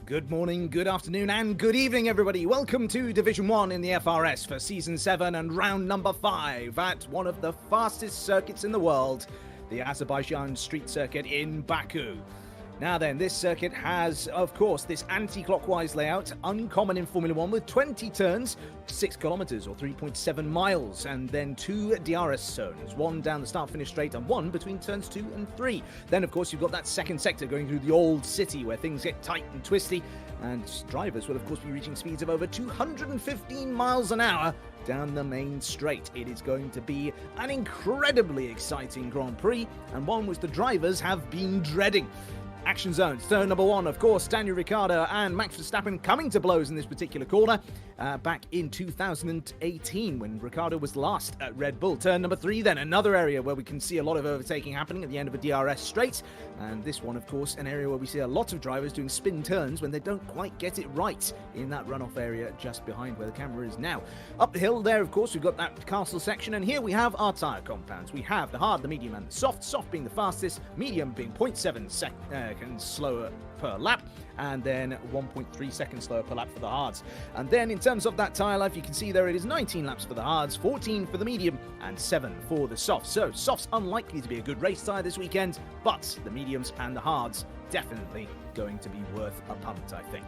Good morning, good afternoon, and good evening, everybody. Welcome to Division 1 in the FRS for Season 7 and round number 5 at one of the fastest circuits in the world, the Azerbaijan Street Circuit in Baku. Now then, this circuit has, of course, this anti-clockwise layout, uncommon in Formula 1, with 20 turns, 6 kilometers or 3.7 miles, and then 2 DRS zones, one down the start-finish straight and one between turns 2 and 3. Then, of course, you've got that second sector going through the old city where things get tight and twisty, and drivers will, of course, be reaching speeds of over 215 miles an hour down the main straight. It is going to be an incredibly exciting Grand Prix, and one which the drivers have been dreading. Action zones. Turn number 1, of course, Daniel Ricciardo and Max Verstappen coming to blows in this particular corner back in 2018 when Ricciardo was last at Red Bull. Turn number 3 then, another area where we can see a lot of overtaking happening at the end of a DRS straight. And this one, of course, an area where we see a lot of drivers doing spin turns when they don't quite get it right in that runoff area just behind where the camera is now. Up the hill there, of course, we've got that castle section, and here we have our tyre compounds. We have the hard, the medium, and the soft. Soft being the fastest, medium being 0.7 seconds slower per lap, and then 1.3 seconds slower per lap for the hards. And then in terms of that tyre life, you can see there it is 19 laps for the hards, 14 for the medium, and 7 for the soft. So soft's unlikely to be a good race tyre this weekend, but the mediums and the hards definitely going to be worth a punt, I think.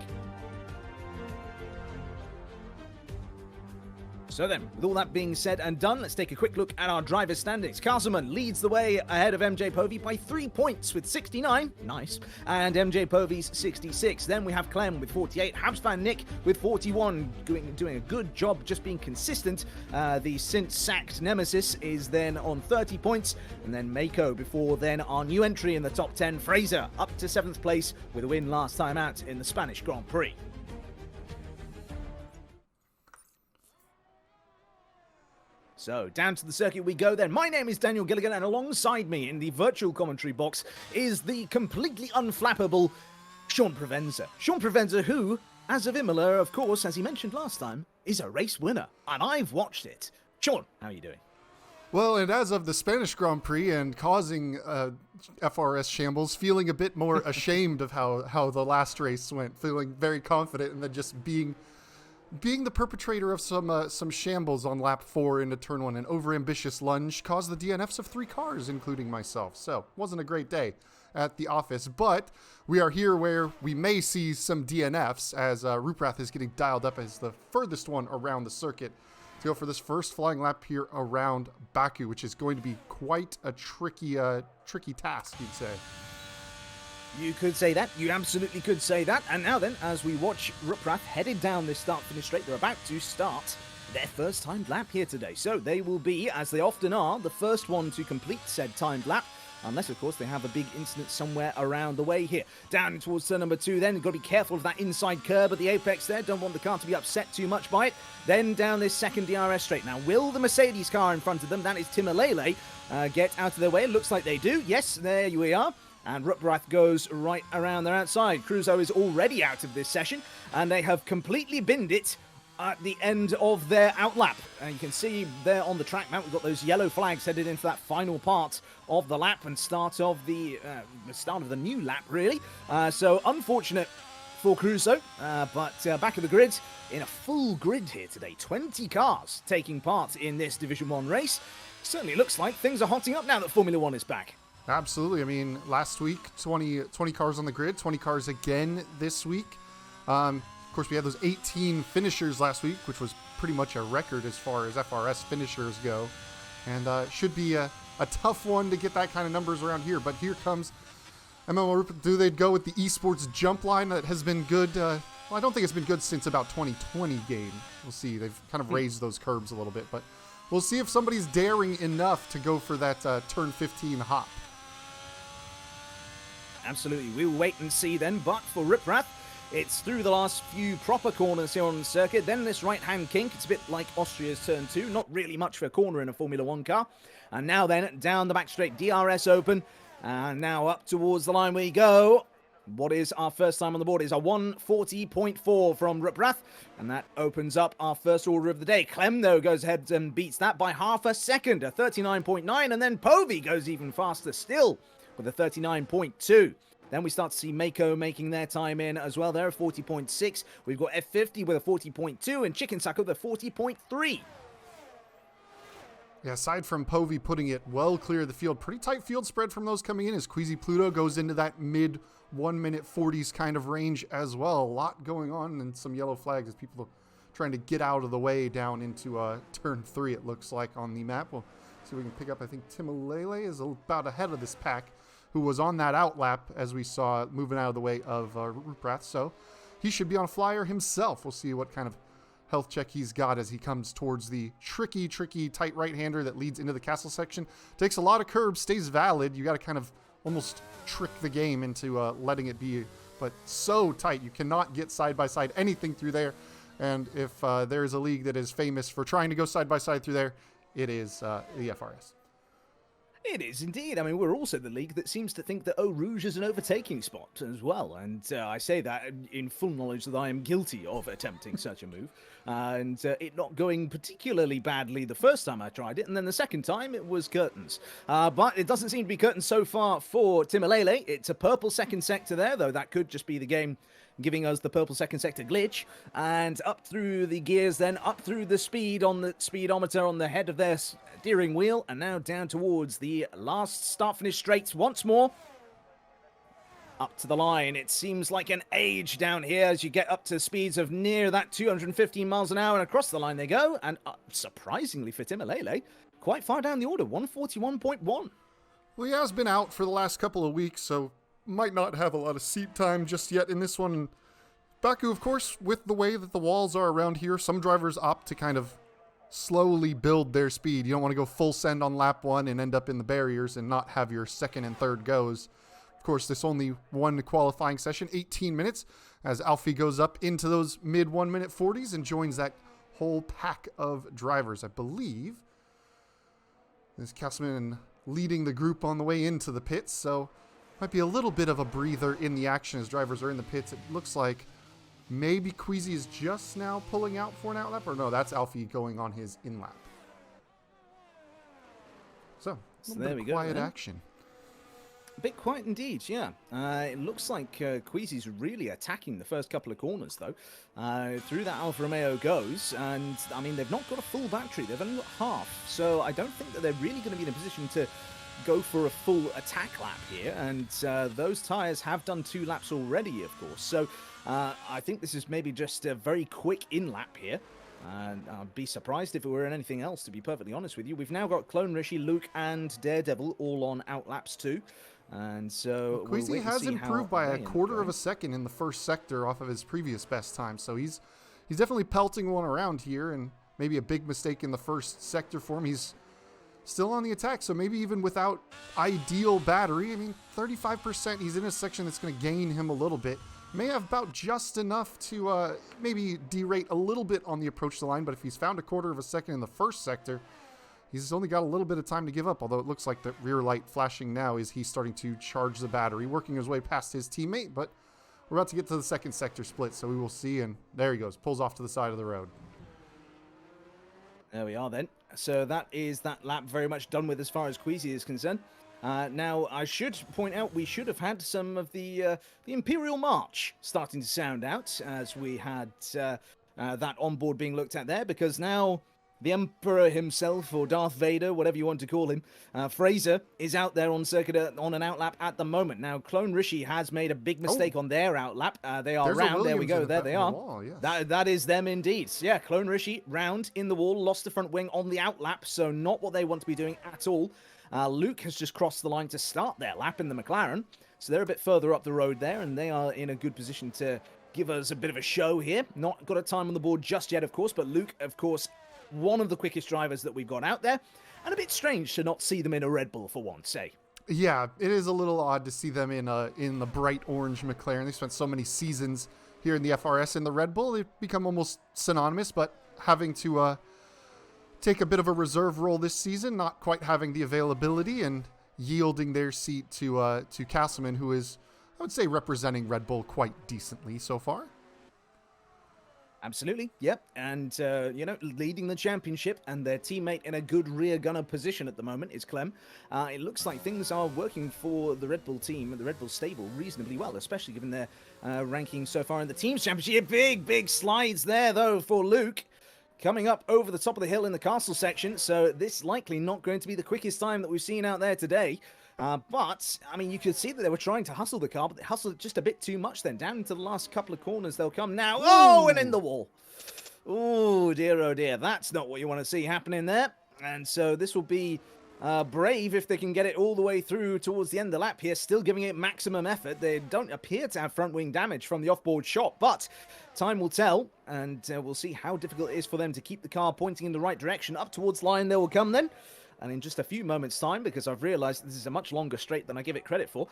So then, with all that being said and done, let's take a quick look at our driver standings. Castleman leads the way ahead of MJ Povey by 3 points with 69, nice, and MJ Povey's 66. Then we have Clem with 48, Habspan Nick with 41, doing a good job just being consistent. The since sacked Nemesis is then on 30 points, and then Mako before then our new entry in the top 10, Fraser, up to 7th place with a win last time out in the Spanish Grand Prix. So, down to the circuit we go then. My name is Daniel Gilligan, and alongside me in the virtual commentary box is the completely unflappable Sean Provenza. Sean Provenza, who, as of Imola, of course, as he mentioned last time, is a race winner, and I've watched it. Sean, how are you doing? Well, and as of the Spanish Grand Prix and causing FRS shambles, feeling a bit more ashamed of how the last race went, feeling very confident, and then just being the perpetrator of some shambles on lap 4 into turn 1. An overambitious lunge caused the DNFs of 3 cars, including myself. So, wasn't a great day at the office. But we are here where we may see some DNFs as Ruprath is getting dialed up as the furthest one around the circuit to go for this first flying lap here around Baku, which is going to be quite a tricky task, you'd say. You could say that. You absolutely could say that. And now then, as we watch Ruprath headed down this start-finish straight, they're about to start their first timed lap here today. So they will be, as they often are, the first one to complete said timed lap. Unless, of course, they have a big incident somewhere around the way here. Down towards turn number 2 then. You've got to be careful of that inside curb at the apex there. Don't want the car to be upset too much by it. Then down this second DRS straight. Now, will the Mercedes car in front of them, that is Timalele, get out of their way? It looks like they do. Yes, there we are. And Ruprath goes right around their outside. Crusoe is already out of this session, and they have completely binned it at the end of their outlap. And you can see there on the track map, we've got those yellow flags headed into that final part of the lap and start of the new lap, really. So unfortunate for Crusoe, but back of the grid in a full grid here today. 20 cars taking part in this Division 1 race. Certainly looks like things are hotting up now that Formula 1 is back. Absolutely. I mean, last week, 20 cars on the grid, 20 cars again this week. Of course, we had those 18 finishers last week, which was pretty much a record as far as FRS finishers go. And should be a tough one to get that kind of numbers around here. But here comes MMO. Do they go with the esports jump line that has been good? Well, I don't think it's been good since about 2020 game. We'll see. They've kind of raised those curbs a little bit. But we'll see if somebody's daring enough to go for that turn 15 hop. Absolutely, we will wait and see then, but for Ruprath, it's through the last few proper corners here on the circuit, then this right-hand kink. It's a bit like Austria's turn 2, not really much for a corner in a Formula 1 car. And now then, down the back straight, DRS open, and now up towards the line we go. What is our first time on the board is a 1:40.4 from Ruprath, and that opens up our first order of the day. Clem, though, goes ahead and beats that by half a second, a 39.9, and then Povey goes even faster still with a 39.2. Then we start to see Mako making their time in as well. They're at 40.6. We've got F50 with a 40.2 and Chicken Sucker with a 40.3. Yeah, aside from Povey putting it well clear of the field, pretty tight field spread from those coming in as Queasy Pluto goes into that mid 1 minute 40s kind of range as well. A lot going on and some yellow flags as people are trying to get out of the way down into turn 3, it looks like, on the map. We'll see if we can pick up, I think Timalele is about ahead of this pack, who was on that outlap, as we saw, moving out of the way of Ruprath. So he should be on a flyer himself. We'll see what kind of health check he's got as he comes towards the tricky, tight right-hander that leads into the castle section. Takes a lot of curbs, stays valid. You got to kind of almost trick the game into letting it be, but so tight. You cannot get side-by-side anything through there. And if there is a league that is famous for trying to go side-by-side through there, it is the FRS. It is indeed. I mean, we're also the league that seems to think that Eau Rouge is an overtaking spot as well. And I say that in full knowledge that I am guilty of attempting such a move. And it not going particularly badly the first time I tried it. And then the second time, it was curtains. But it doesn't seem to be curtains so far for Timalele. It's a purple second sector there, though that could just be the game giving us the purple second sector glitch, and up through the gears, then up through the speed on the speedometer on the head of their steering wheel, and now down towards the last start-finish straights once more. Up to the line. It seems like an age down here as you get up to speeds of near that 215 miles an hour, and across the line they go, and surprisingly for Timalele, quite far down the order, 141.1. Well, he has been out for the last couple of weeks, so might not have a lot of seat time just yet in this one. Baku, of course, with the way that the walls are around here, some drivers opt to kind of slowly build their speed. You don't want to go full send on lap 1 and end up in the barriers and not have your second and third goes. Of course, this only one qualifying session, 18 minutes, as Alfie goes up into those mid 1 minute 40s and joins that whole pack of drivers. I believe there's Castleman leading the group on the way into the pits, so might be a little bit of a breather in the action as drivers are in the pits. It looks like maybe Queasy is just now pulling out for an outlap, or no, that's Alfie going on his in-lap. So there we go. Quiet action. A bit quiet indeed, yeah. It looks like Queasy's really attacking the first couple of corners, though. Through that Alfa Romeo goes, and, I mean, they've not got a full battery. They've only got half, so I don't think that they're really going to be in a position to go for a full attack lap here, and those tyres have done 2 laps already, of course. So I think this is maybe just a very quick in-lap here. I'd be surprised if it were anything else, to be perfectly honest with you. We've now got Clone Rishi, Luke, and Daredevil all on outlaps too. And so Queasy has improved by a quarter of a second in the first sector off of his previous best time. So he's definitely pelting one around here, and maybe a big mistake in the first sector for him. He's still on the attack, so maybe even without ideal battery, I mean, 35%, he's in a section that's going to gain him a little bit. May have about just enough to maybe derate a little bit on the approach to the line, but if he's found a quarter of a second in the first sector, he's only got a little bit of time to give up, although it looks like the rear light flashing now is he's starting to charge the battery, working his way past his teammate, but we're about to get to the second sector split, so we will see, and there he goes, pulls off to the side of the road. There we are then. So that is that lap very much done with as far as Queasy is concerned. Now, I should point out we should have had some of the Imperial March starting to sound out as we had that onboard being looked at there, because now the Emperor himself, or Darth Vader, whatever you want to call him, Fraser, is out there on circuit on an outlap at the moment. Now, Clone Rishi has made a big mistake on their outlap. They are round. There we go. There they are. Wall, yes. That is them indeed. Yeah, Clone Rishi round in the wall, lost the front wing on the outlap, so not what they want to be doing at all. Luke has just crossed the line to start their lap in the McLaren, so they're a bit further up the road there, and they are in a good position to give us a bit of a show here. Not got a time on the board just yet, of course, but Luke, of course, one of the quickest drivers that we've got out there, and a bit strange to not see them in a Red Bull for once, eh? Yeah, it is a little odd to see them in the bright orange McLaren. They spent so many seasons here in the FRS in the Red Bull, they've become almost synonymous, but having to take a bit of a reserve role this season, not quite having the availability, and yielding their seat to Castleman, who is, I would say, representing Red Bull quite decently so far. Absolutely, yep. And, leading the championship and their teammate in a good rear gunner position at the moment is Clem. It looks like things are working for the Red Bull team, the Red Bull stable, reasonably well, especially given their ranking so far in the team's championship. Big slides there, though, for Luke. Coming up over the top of the hill in the castle section, so this likely not going to be the quickest time that we've seen out there today. But, I mean, you could see that they were trying to hustle the car, but they hustled it just a bit too much then. Down into the last couple of corners they'll come now. Oh, and in the wall. Oh, dear. That's not what you want to see happening there. And so this will be brave if they can get it all the way through towards the end of the lap here, still giving it maximum effort. They don't appear to have front wing damage from the offboard shot, but time will tell, and we'll see how difficult it is for them to keep the car pointing in the right direction. Up towards the line they will come then. And in just a few moments' time, because I've realised this is a much longer straight than I give it credit for,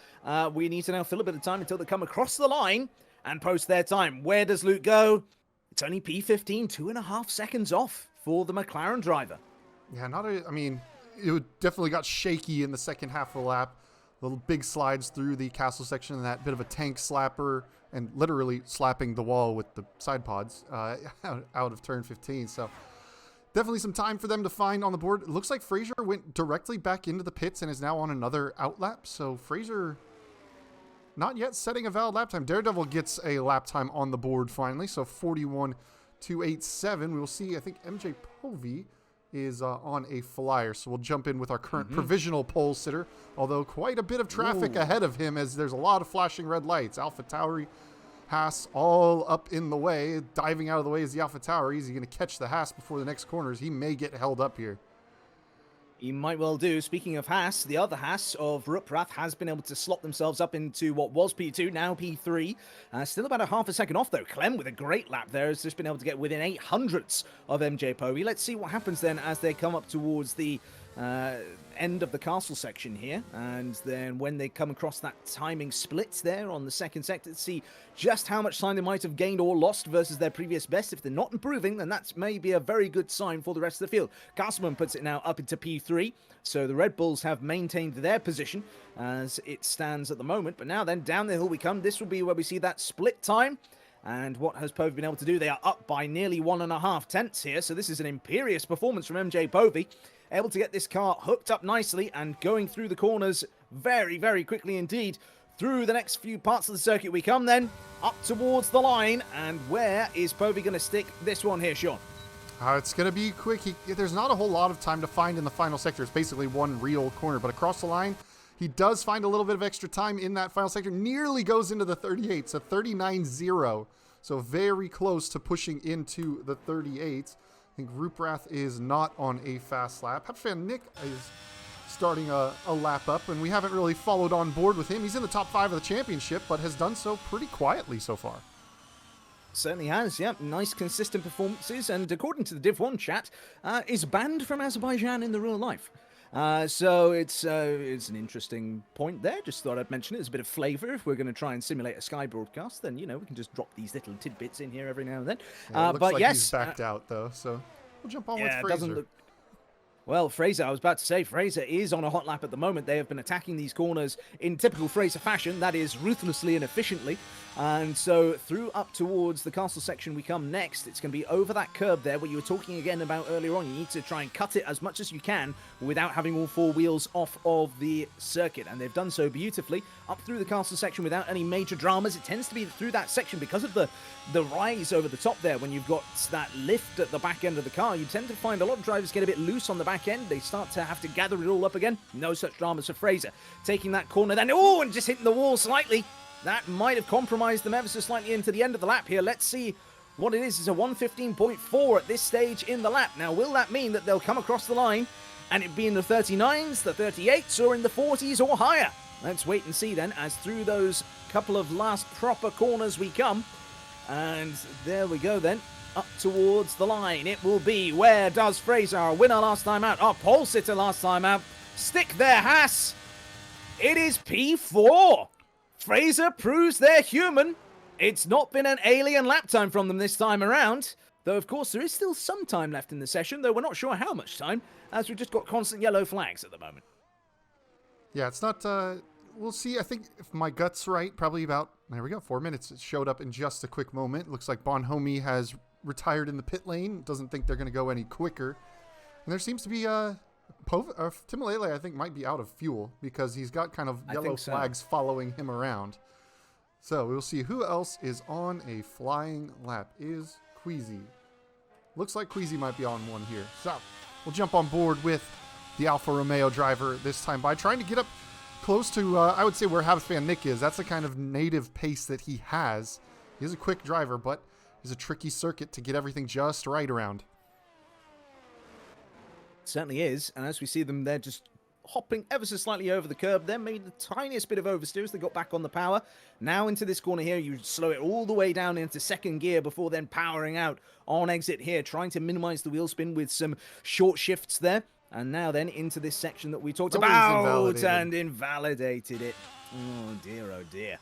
we need to now fill a bit of time until they come across the line and post their time. Where does Luke go? It's only P15, 2.5 seconds off for the McLaren driver. Yeah, it definitely got shaky in the second half of the lap. Little big slides through the castle section and that bit of a tank slapper and literally slapping the wall with the side pods out of turn 15. So definitely some time for them to find on the board. It looks like Fraser went directly back into the pits and is now on another outlap. So Fraser not yet setting a valid lap time. Daredevil gets a lap time on the board finally. So 41.287. We will see, I think MJ Povey is on a flyer. So we'll jump in with our current provisional pole sitter, although quite a bit of traffic ahead of him as there's a lot of flashing red lights. Alpha Tauri, Haas all up in the way. Diving out of the way is the Alpha Tauri. Is he going to catch the Haas before the next corners? He may get held up here. He might well do. Speaking of Haas, the other Haas of Ruprath has been able to slot themselves up into what was P2, now P3. Still about a half a second off, though. Clem, with a great lap there, has just been able to get within 800ths of MJ Povey. Let's see what happens then as they come up towards the end of the castle section here, and then when they come across that timing split there on the second sector, to see just how much time they might have gained or lost versus their previous best. If they're not improving, then that's maybe a very good sign for the rest of the field. Castleman puts it now up into P3, so the Red Bulls have maintained their position as it stands at the moment. But now then, down the hill we come. This will be where we see that split time. And what has Povey been able to do? They are up by nearly 1.5 tenths here, so this is an imperious performance from MJ Povey. Able to get this car hooked up nicely and going through the corners very quickly indeed. Through the next few parts of the circuit we come then, up towards the line. And where is Povey going to stick this one here, Sean? It's going to be quick. There's not a whole lot of time to find in the final sector. It's basically one real corner, but across the line, he does find a little bit of extra time in that final sector. Nearly goes into the 38, so 39.0. So very close to pushing into the 38. I think Ruprath is not on a fast lap. Hepfan Nick is starting a lap up, and we haven't really followed on board with him. He's in the top 5 of the championship, but has done so pretty quietly so far. Certainly has, yeah. Nice, consistent performances, and according to the Div 1 chat, is banned from Azerbaijan in the real life. So it's an interesting point there. Just thought I'd mention it as a bit of flavour. If we're going to try and simulate a Sky broadcast, then, we can just drop these little tidbits in here every now and then. Yeah, it looks like he's backed out, though, so we'll jump on with Fraser. Well, Fraser, I was about to say, Fraser is on a hot lap at the moment. They have been attacking these corners in typical Fraser fashion, that is, ruthlessly and efficiently. And so through up towards the castle section we come next. It's going to be over that curb there, what you were talking again about earlier on. You need to try and cut it as much as you can without having all 4 wheels off of the circuit. And they've done so beautifully up through the castle section without any major dramas. It tends to be through that section because of the rise over the top there. When you've got that lift at the back end of the car, you tend to find a lot of drivers get a bit loose on the back end. They start to have to gather it all up again. No such dramas for Fraser. Taking that corner then, and just hitting the wall slightly. That might have compromised them ever so slightly into the end of the lap here. Let's see what it is. It's a 1:15.4 at this stage in the lap. Now, will that mean that they'll come across the line and it be in the 39s, the 38s, or in the 40s or higher? Let's wait and see then, as through those couple of last proper corners we come. And there we go then. Up towards the line it will be. Where does Fraser, our winner last time out, our pole sitter last time out, stick their Haas? It is P4. Fraser proves they're human. It's not been an alien lap time from them this time around. Though, of course, there is still some time left in the session, though we're not sure how much time, as we've just got constant yellow flags at the moment. Yeah, it's not... we'll see. I think if my gut's right, probably about... There we go, 4 minutes. It showed up in just a quick moment. Looks like Bonhomie has retired in the pit lane. Doesn't think they're going to go any quicker. And there seems to be Timolele, I think, might be out of fuel because he's got kind of yellow flags following him around. So we'll see who else is on a flying lap. Is Queasy. Looks like Queasy might be on one here. So we'll jump on board with the Alfa Romeo driver this time by trying to get up close to, I would say, where Habspan Nick is. That's the kind of native pace that he has. He is a quick driver, but it's a tricky circuit to get everything just right around. Certainly is, and as we see them, they're just hopping ever so slightly over the curb. Then made the tiniest bit of oversteer as they got back on the power. Now into this corner here, you slow it all the way down into second gear before then powering out on exit here, trying to minimize the wheel spin with some short shifts there. And now then into this section that we talked about and invalidated it. Oh dear.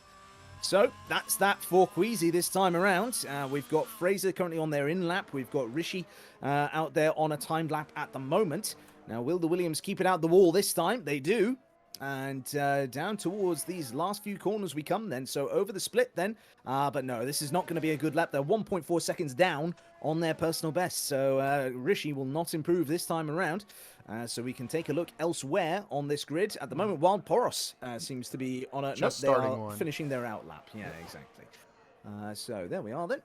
So that's that for Queasy this time around. We've got Fraser currently on their in lap. We've got Rishi out there on a timed lap at the moment. Now, will the Williams keep it out the wall this time? They do. And down towards these last few corners we come then. So over the split then. But no, this is not going to be a good lap. They're 1.4 seconds down on their personal best. So Rishi will not improve this time around. So we can take a look elsewhere on this grid. At the moment, Wild Poros seems to be on a... Just nope, they starting are one. Finishing their out lap. Yeah, exactly. So there we are then.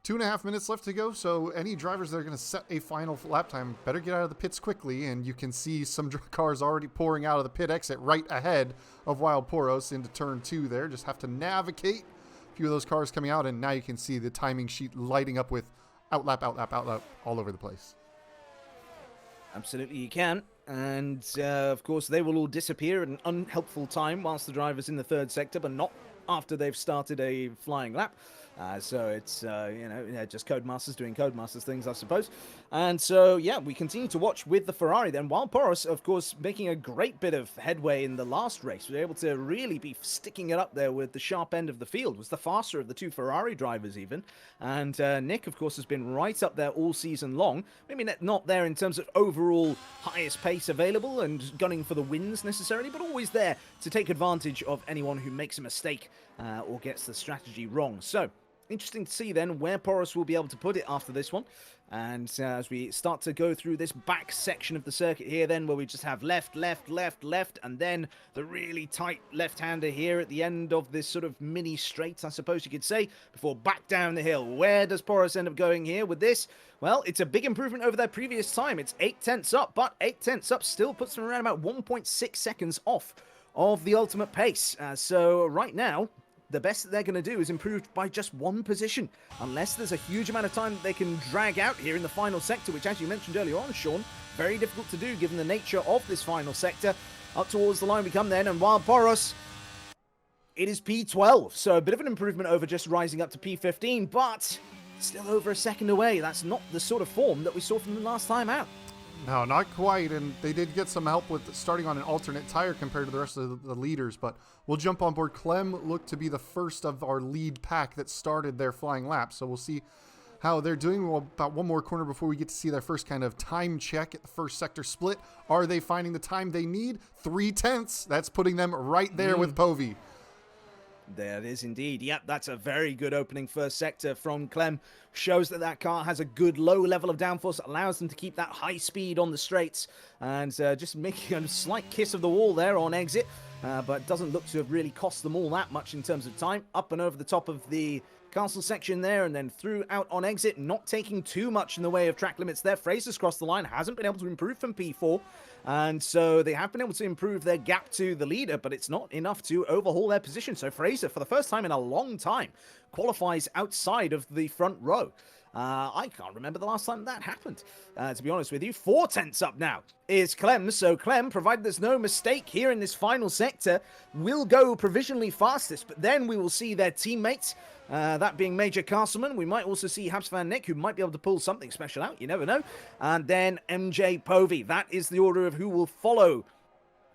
2.5 minutes left to go, so any drivers that are going to set a final lap time better get out of the pits quickly, and you can see some cars already pouring out of the pit exit right ahead of Wild Poros into turn 2 there. Just have to navigate a few of those cars coming out, and now you can see the timing sheet lighting up with outlap all over the place. Absolutely you can. And, of course, they will all disappear at an unhelpful time whilst the driver's in the third sector, but not after they've started a flying lap. So it's, just Codemasters doing Codemasters things, I suppose. And so, yeah, we continue to watch with the Ferrari then. While Poros, of course, making a great bit of headway in the last race, was able to really be sticking it up there with the sharp end of the field. Was the faster of the two Ferrari drivers even. And Nick, of course, has been right up there all season long. Maybe not there in terms of overall highest pace available and gunning for the wins necessarily, but always there to take advantage of anyone who makes a mistake or gets the strategy wrong. So, interesting to see then where Poros will be able to put it after this one. And as we start to go through this back section of the circuit here then, where we just have left, and then the really tight left-hander here at the end of this sort of mini straight, I suppose you could say, before back down the hill. Where does Poros end up going here with this? Well, it's a big improvement over their previous time. It's 0.8 up, but 0.8 up still puts them around about 1.6 seconds off of the ultimate pace. So right now, the best that they're going to do is improved by just one position, unless there's a huge amount of time that they can drag out here in the final sector, which, as you mentioned earlier on, Sean, very difficult to do given the nature of this final sector. Up towards the line we come then, and Wild Poros, it is P12, so a bit of an improvement over just rising up to P15, but still over a second away. That's not the sort of form that we saw from the last time out. No, not quite, and they did get some help with starting on an alternate tire compared to the rest of the leaders, but we'll jump on board. Clem looked to be the first of our lead pack that started their flying lap, so we'll see how they're doing. Well, about one more corner before we get to see their first kind of time check at the first sector split. Are they finding the time they need? 0.3. That's putting them right there with Povey. There it is indeed. Yep, that's a very good opening first sector from Clem. Shows that that car has a good low level of downforce, allows them to keep that high speed on the straights, and just making a slight kiss of the wall there on exit, but doesn't look to have really cost them all that much in terms of time. Up and over the top of the castle section there, and then through out on exit, not taking too much in the way of track limits there. Fraser's crossed the line, hasn't been able to improve from P4, and so they have been able to improve their gap to the leader, but it's not enough to overhaul their position. So Fraser, for the first time in a long time, qualifies outside of the front row. I can't remember the last time that happened, to be honest with you. 0.4 up now is Clem. So Clem, provided there's no mistake here in this final sector, will go provisionally fastest, but then we will see their teammates, that being Major Castleman. We might also see Habs Van Nick, who might be able to pull something special out. You never know. And then MJ Povey. That is the order of who will follow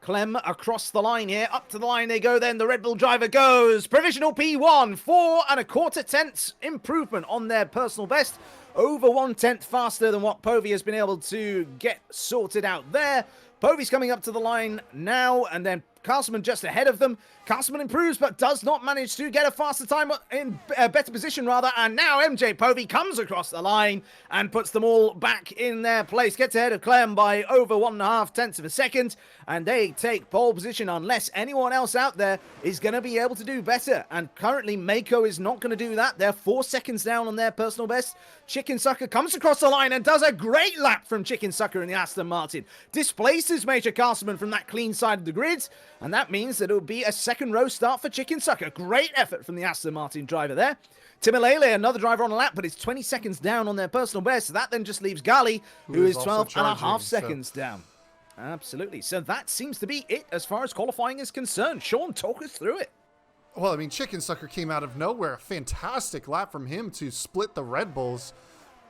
Clem across the line here. Up to the line they go then. The Red Bull driver goes. Provisional P1. 4.25 improvement on their personal best. Over 1/10 faster than what Povey has been able to get sorted out there. Povey's coming up to the line now, and then Castleman just ahead of them. Castleman improves, but does not manage to get a faster time in a better position, rather. And now MJ Povey comes across the line and puts them all back in their place. Gets ahead of Clem by over 1.5 tenths of a second. And they take pole position unless anyone else out there is going to be able to do better. And currently, Mako is not going to do that. They're 4 seconds down on their personal best. Chicken Sucker comes across the line and does a great lap from Chicken Sucker in the Aston Martin. Displaces Major Castleman from that clean side of the grid. And that means that it'll be a second row start for Chicken Sucker. Great effort from the Aston Martin driver there. Timilele, another driver on a lap, but it's 20 seconds down on their personal best. So that then just leaves Gali, who is 12.5 seconds down. Absolutely. So that seems to be it as far as qualifying is concerned. Sean, talk us through it. Well, I mean, Chicken Sucker came out of nowhere. A fantastic lap from him to split the Red Bulls.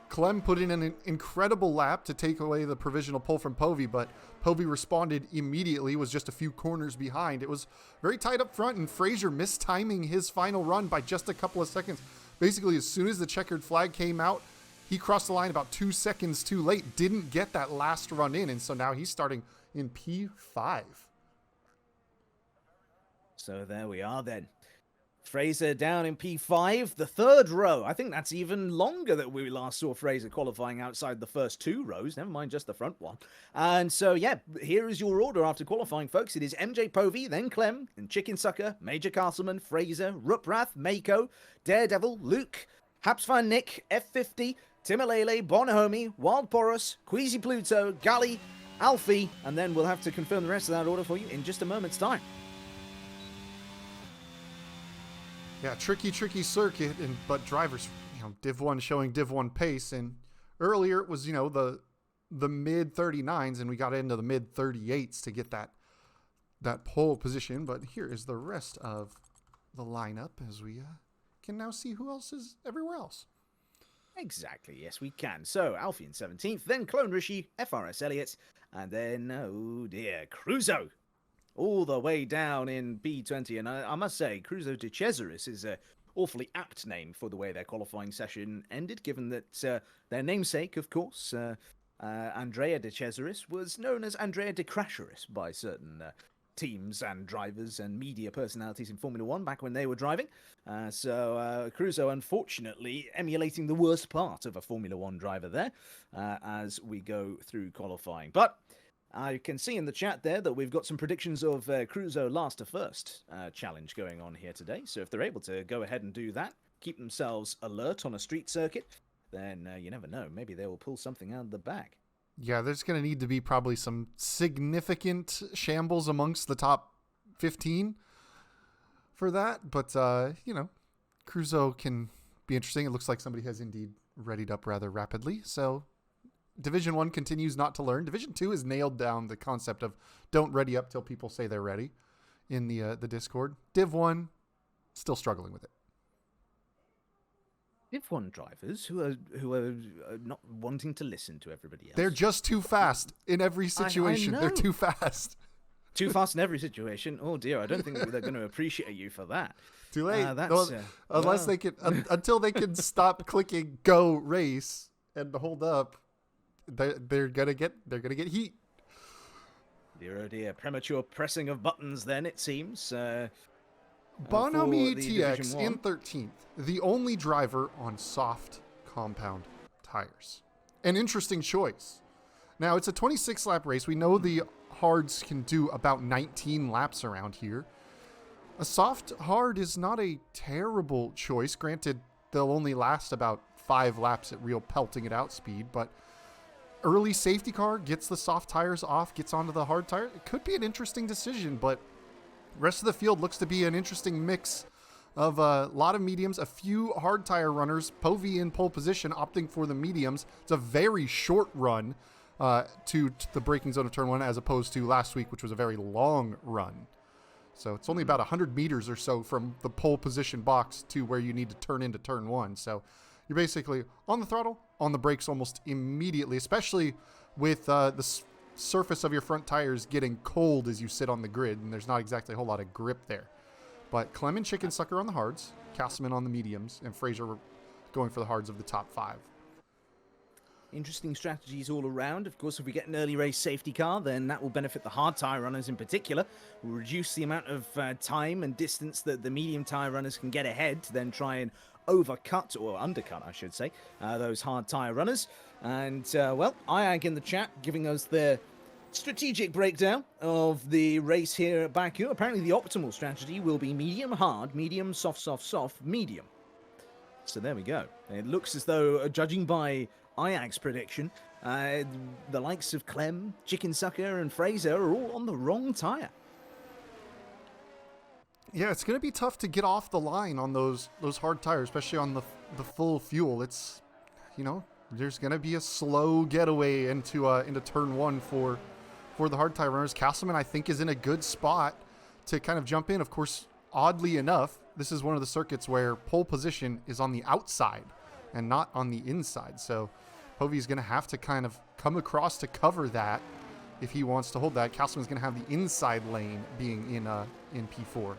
Clem put in an incredible lap to take away the provisional pole from Povey, but Povey responded immediately, was just a few corners behind. It was very tight up front, and Fraser mistiming his final run by just a couple of seconds. Basically, as soon as the checkered flag came out, he crossed the line about 2 seconds too late, didn't get that last run in, and so now he's starting in P5. So there we are then. Fraser down in P5, the third row. I think that's even longer that we last saw Fraser qualifying outside the first 2 rows, never mind just the front one. And so, yeah, here is your order after qualifying, folks. It is MJ Povey, then Clem, and Chicken Sucker, Major Castleman, Fraser, Ruprath, Mako, Daredevil, Luke, Hapsfan Nick, F50, Timilele, Bonhomi, Wild Porus, Queasy Pluto, Gali, Alfie, and then we'll have to confirm the rest of that order for you in just a moment's time. Yeah, tricky circuit, but drivers, Div 1 showing Div 1 pace, and earlier it was, the mid 39s, and we got into the mid 38s to get that pole position, but here is the rest of the lineup as we can now see who else is everywhere else. Exactly, yes we can. So, Alfie in 17th, then Clone Rishi, FRS Elliott, and then, oh dear, Cruzo. All the way down in B20, and I must say, Cruzo de Cesaris is an awfully apt name for the way their qualifying session ended, given that their namesake, of course, Andrea de Cesaris, was known as Andrea de Crasheris by certain teams and drivers and media personalities in Formula 1 back when they were driving. So Cruzo, unfortunately, emulating the worst part of a Formula 1 driver there as we go through qualifying. But I can see in the chat there that we've got some predictions of Cruzo last to first challenge going on here today. So if they're able to go ahead and do that, keep themselves alert on a street circuit, then you never know. Maybe they will pull something out of the bag. Yeah, there's going to need to be probably some significant shambles amongst the top 15 for that. But, Cruzo can be interesting. It looks like somebody has indeed readied up rather rapidly. So Division 1 continues not to learn. Division 2 has nailed down the concept of don't ready up till people say they're ready in the Discord. Div 1, still struggling with it. Div 1 drivers who are not wanting to listen to everybody else. They're just too fast in every situation. I know. They're too fast. Too fast in every situation. Oh dear, I don't think they're going to appreciate you for that. Too late. Unless they can, until they can stop clicking go race and hold up. They're gonna get heat. Dear oh dear, premature pressing of buttons. Then it seems. Bonhomi ETX in 13th, the only driver on soft compound tires. An interesting choice. Now it's a 26 lap race. We know the hards can do about 19 laps around here. A soft hard is not a terrible choice. Granted, they'll only last about 5 laps at real pelting it out speed, but early safety car gets the soft tires off, gets onto the hard tire. It could be an interesting decision, but rest of the field looks to be an interesting mix of a lot of mediums, a few hard tire runners. Povey in pole position, opting for the mediums. It's a very short run to the braking zone of turn 1 as opposed to last week, which was a very long run. So it's only about 100 meters or so from the pole position box to where you need to turn into turn 1. So you're basically on the throttle, on the brakes almost immediately, especially with the surface of your front tires getting cold as you sit on the grid, and there's not exactly a whole lot of grip there. But Clem and Chicken Sucker on the hards, Castleman on the mediums, and Fraser going for the hards of the top 5. Interesting strategies all around. Of course, if we get an early race safety car, then that will benefit the hard tyre runners in particular. Will reduce the amount of time and distance that the medium tyre runners can get ahead to then try and overcut, or undercut, I should say, those hard tyre runners. And, well, IAG in the chat giving us their strategic breakdown of the race here at Baku. Apparently the optimal strategy will be medium hard, medium soft, soft, soft, medium. So there we go. It looks as though, judging by IAG's prediction, the likes of Clem, Chicken Sucker, and Fraser are all on the wrong tyre. Yeah, it's going to be tough to get off the line on those hard tires, especially on the full fuel. It's, you know, there's going to be a slow getaway into turn one for the hard tire runners. Castleman, I think, is in a good spot to kind of jump in. Of course, oddly enough, this is one of the circuits where pole position is on the outside and not on the inside. So Povy's going to have to kind of come across to cover that if he wants to hold that. Castleman's going to have the inside lane being in P4.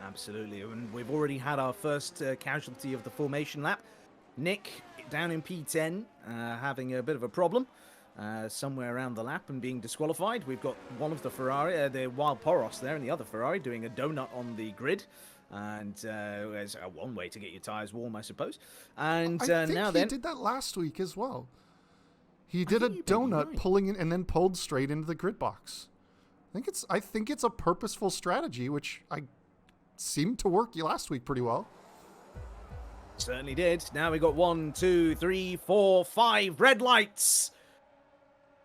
Absolutely, and we've already had our first casualty of the formation lap. Nick down in P10 having a bit of a problem somewhere around the lap and being disqualified. We've got one of the Ferrari, the Wild Poros there, and the other Ferrari doing a donut on the grid. And there's one way to get your tyres warm, I suppose. And I think now he did that last week as well. He did a donut pulling in and then pulled straight into the grid box. I think it's a purposeful strategy, which I seemed to work last week pretty well. Certainly did. Now we got 1, 2, 3, 4, 5 red lights.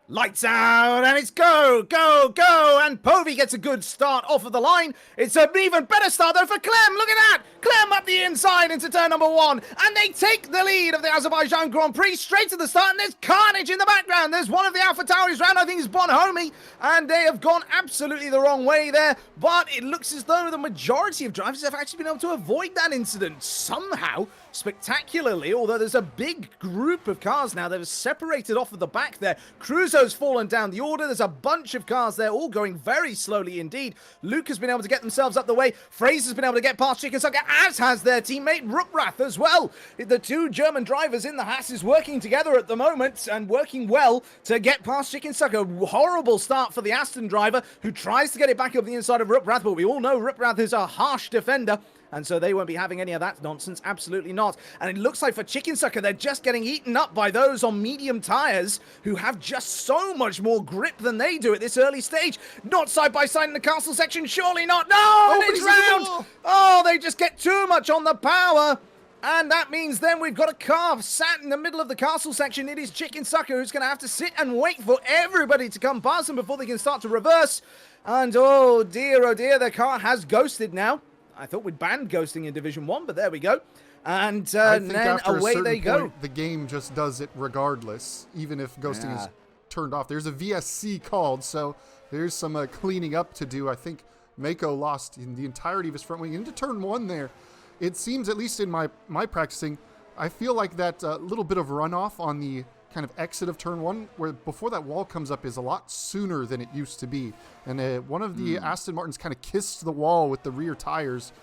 Lights out, and it's go, go, go, and Povey gets a good start off of the line. It's an even better start, though, for Clem. Look at that! Clem up the inside into turn number 1, and they take the lead of the Azerbaijan Grand Prix straight to the start, and there's carnage in the background. There's one of the Alpha Tauris round, I think it's Bonhomie, and they have gone absolutely the wrong way there, but it looks as though the majority of drivers have actually been able to avoid that incident somehow, spectacularly, although there's a big group of cars now that have separated off of the back there. Cruzo's fallen down the order. There's a bunch of cars there, all going very slowly indeed. Luke has been able to get themselves up the way. Fraser's been able to get past Chicken Sucker, as has their teammate Ruprath as well. The two German drivers in the Haas is working together at the moment and working well to get past Chicken Sucker. Horrible start for the Aston driver, who tries to get it back up the inside of Ruprath, but we all know Ruprath is a harsh defender. And so they won't be having any of that nonsense. Absolutely not. And it looks like for Chicken Sucker, they're just getting eaten up by those on medium tyres who have just so much more grip than they do at this early stage. Not side by side in the castle section. Surely not. No, next round. Oh, they just get too much on the power. And that means then we've got a car sat in the middle of the castle section. It is Chicken Sucker who's going to have to sit and wait for everybody to come past them before they can start to reverse. And oh dear, their car has ghosted now. I thought we'd banned ghosting in Division 1, but there we go. And then away they go. The game just does it regardless, even if ghosting is turned off. There's a VSC called, so there's some cleaning up to do. I think Mako lost in the entirety of his front wing into turn 1 there. It seems, at least in my practicing, I feel like that little bit of runoff on the kind of exit of turn 1, where before that wall comes up, is a lot sooner than it used to be. And one of the Aston Martins kind of kissed the wall with the rear tires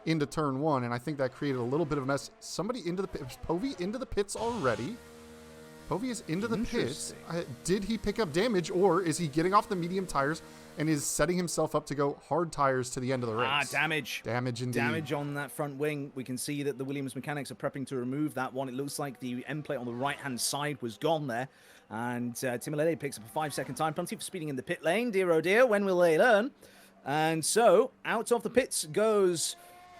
into turn 1, and I think that created a little bit of a mess. Somebody into the pits. Povey into the pits already. Povey is into the pits. Did he pick up damage, or is he getting off the medium tires and is setting himself up to go hard tires to the end of the race? Damage. Damage indeed. Damage on that front wing. We can see that the Williams mechanics are prepping to remove that one. It looks like the end plate on the right-hand side was gone there. And Timolede picks up a 5-second time penalty for speeding in the pit lane. Dear oh dear, when will they learn? And so, out of the pits goes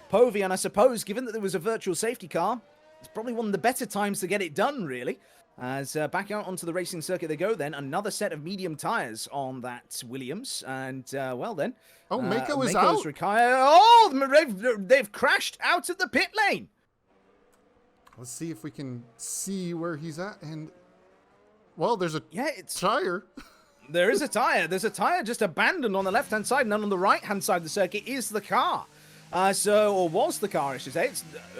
Povey, and I suppose, given that there was a virtual safety car, it's probably one of the better times to get it done, really. As back out onto the racing circuit they go then. Another set of medium tyres on that Williams. And, well then. Oh, Mako is Mako's out. Oh, they've crashed out of the pit lane. Let's see if we can see where he's at. And, well, there's a tire. There is a tyre. There's a tyre just abandoned on the left-hand side. And then on the right-hand side of the circuit is the car. Or was the car, I should say.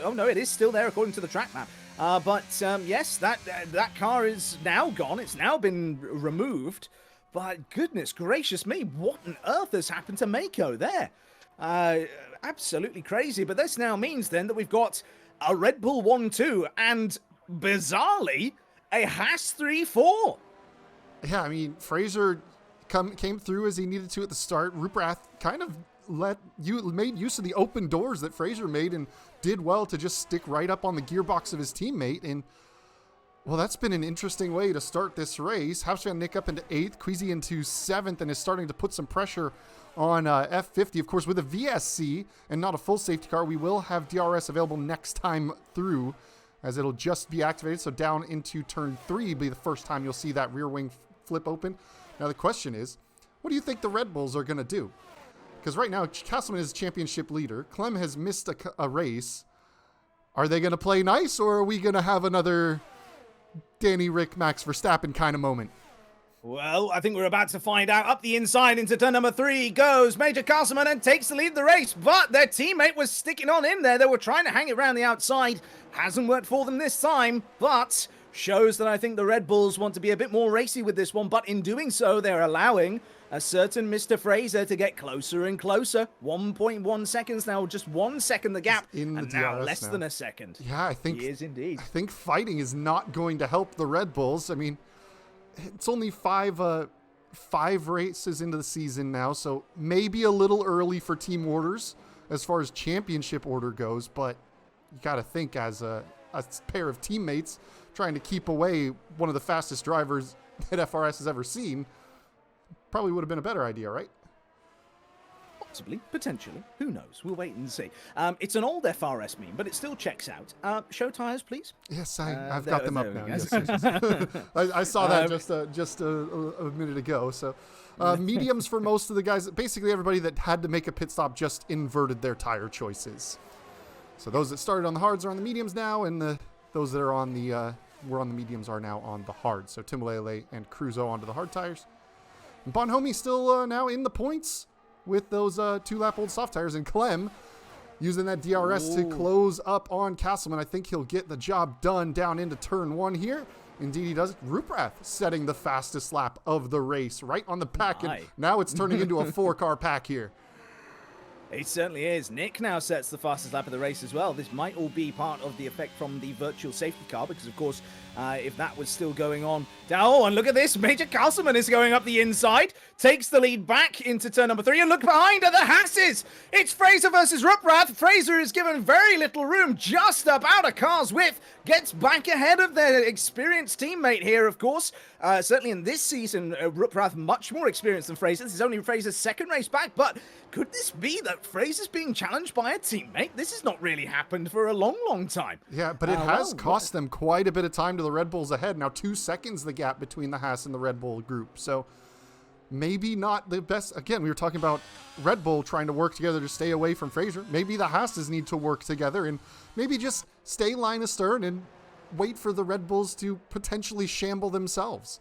Oh, no, it is still there according to the track map. But yes, that car is now gone. It's now been removed. But goodness gracious me, what on earth has happened to Mako there? Absolutely crazy. But this now means then that we've got a Red Bull 1-2 and bizarrely a Haas 3-4. Yeah, I mean, Fraser came through as he needed to at the start. Ruprath kind of made use of the open doors that Fraser made and did well to just stick right up on the gearbox of his teammate. And, well, that's been an interesting way to start this race. Hausman Nick up into 8th, Queasy into 7th, and is starting to put some pressure on F50. Of course, with a VSC and not a full safety car, we will have DRS available next time through, as it'll just be activated. So down into turn 3 will be the first time you'll see that rear wing flip open. Now the question is, what do you think the Red Bulls are going to do? Because right now, Castleman is championship leader. Clem has missed a race. Are they going to play nice, or are we going to have another Danny Rick Max Verstappen kind of moment? Well, I think we're about to find out. Up the inside into turn number 3 goes Major Castleman and takes the lead of the race, but their teammate was sticking on in there. They were trying to hang it around the outside. Hasn't worked for them this time, but shows that I think the Red Bulls want to be a bit more racy with this one, but in doing so, they're allowing a certain Mr. Fraser to get closer and closer. 1.1 seconds now, just 1 second the gap, and now less than a second. Yeah, I think he is indeed. I think fighting is not going to help the Red Bulls. I mean, it's only five races into the season now, so maybe a little early for team orders as far as championship order goes, but you got to think as a pair of teammates trying to keep away one of the fastest drivers that FRS has ever seen, probably would have been a better idea, right? Possibly, potentially. Who knows? We'll wait and see. It's an old FRS meme, but it still checks out. Show tires, please. Yes, I've got them up now. Yes. I saw that just a minute ago. So mediums for most of the guys. Basically, everybody that had to make a pit stop just inverted their tire choices. So those that started on the hards are on the mediums now, and those that are on the were on the mediums are now on the hards. So Timbalele and Cruzo onto the hard tires. And Bonhomme still now in the points with those 2-lap-old soft tires. And Clem using that DRS to close up on Castleman. I think he'll get the job done down into turn 1 here. Indeed he does. Ruprath setting the fastest lap of the race right on the pack. And now it's turning into a 4-car pack here. It certainly is. Nick now sets the fastest lap of the race as well. This might all be part of the effect from the virtual safety car, because, of course, if that was still going on... Oh, and look at this. Major Castleman is going up the inside, takes the lead back into turn number 3, and look behind at the Hasses. It's Fraser versus Ruprath. Fraser is given very little room, just about a car's width, gets back ahead of their experienced teammate here, of course. Certainly in this season, Ruprath much more experienced than Fraser. This is only Fraser's second race back, but could this be that Fraser's being challenged by a teammate? This has not really happened for a long, long time. Yeah, but it has cost them quite a bit of time to the Red Bulls ahead. Now 2 seconds the gap between the Haas and the Red Bull group. So maybe not the best. Again, we were talking about Red Bull trying to work together to stay away from Fraser. Maybe the Haas's need to work together and maybe just stay line astern and wait for the Red Bulls to potentially shamble themselves.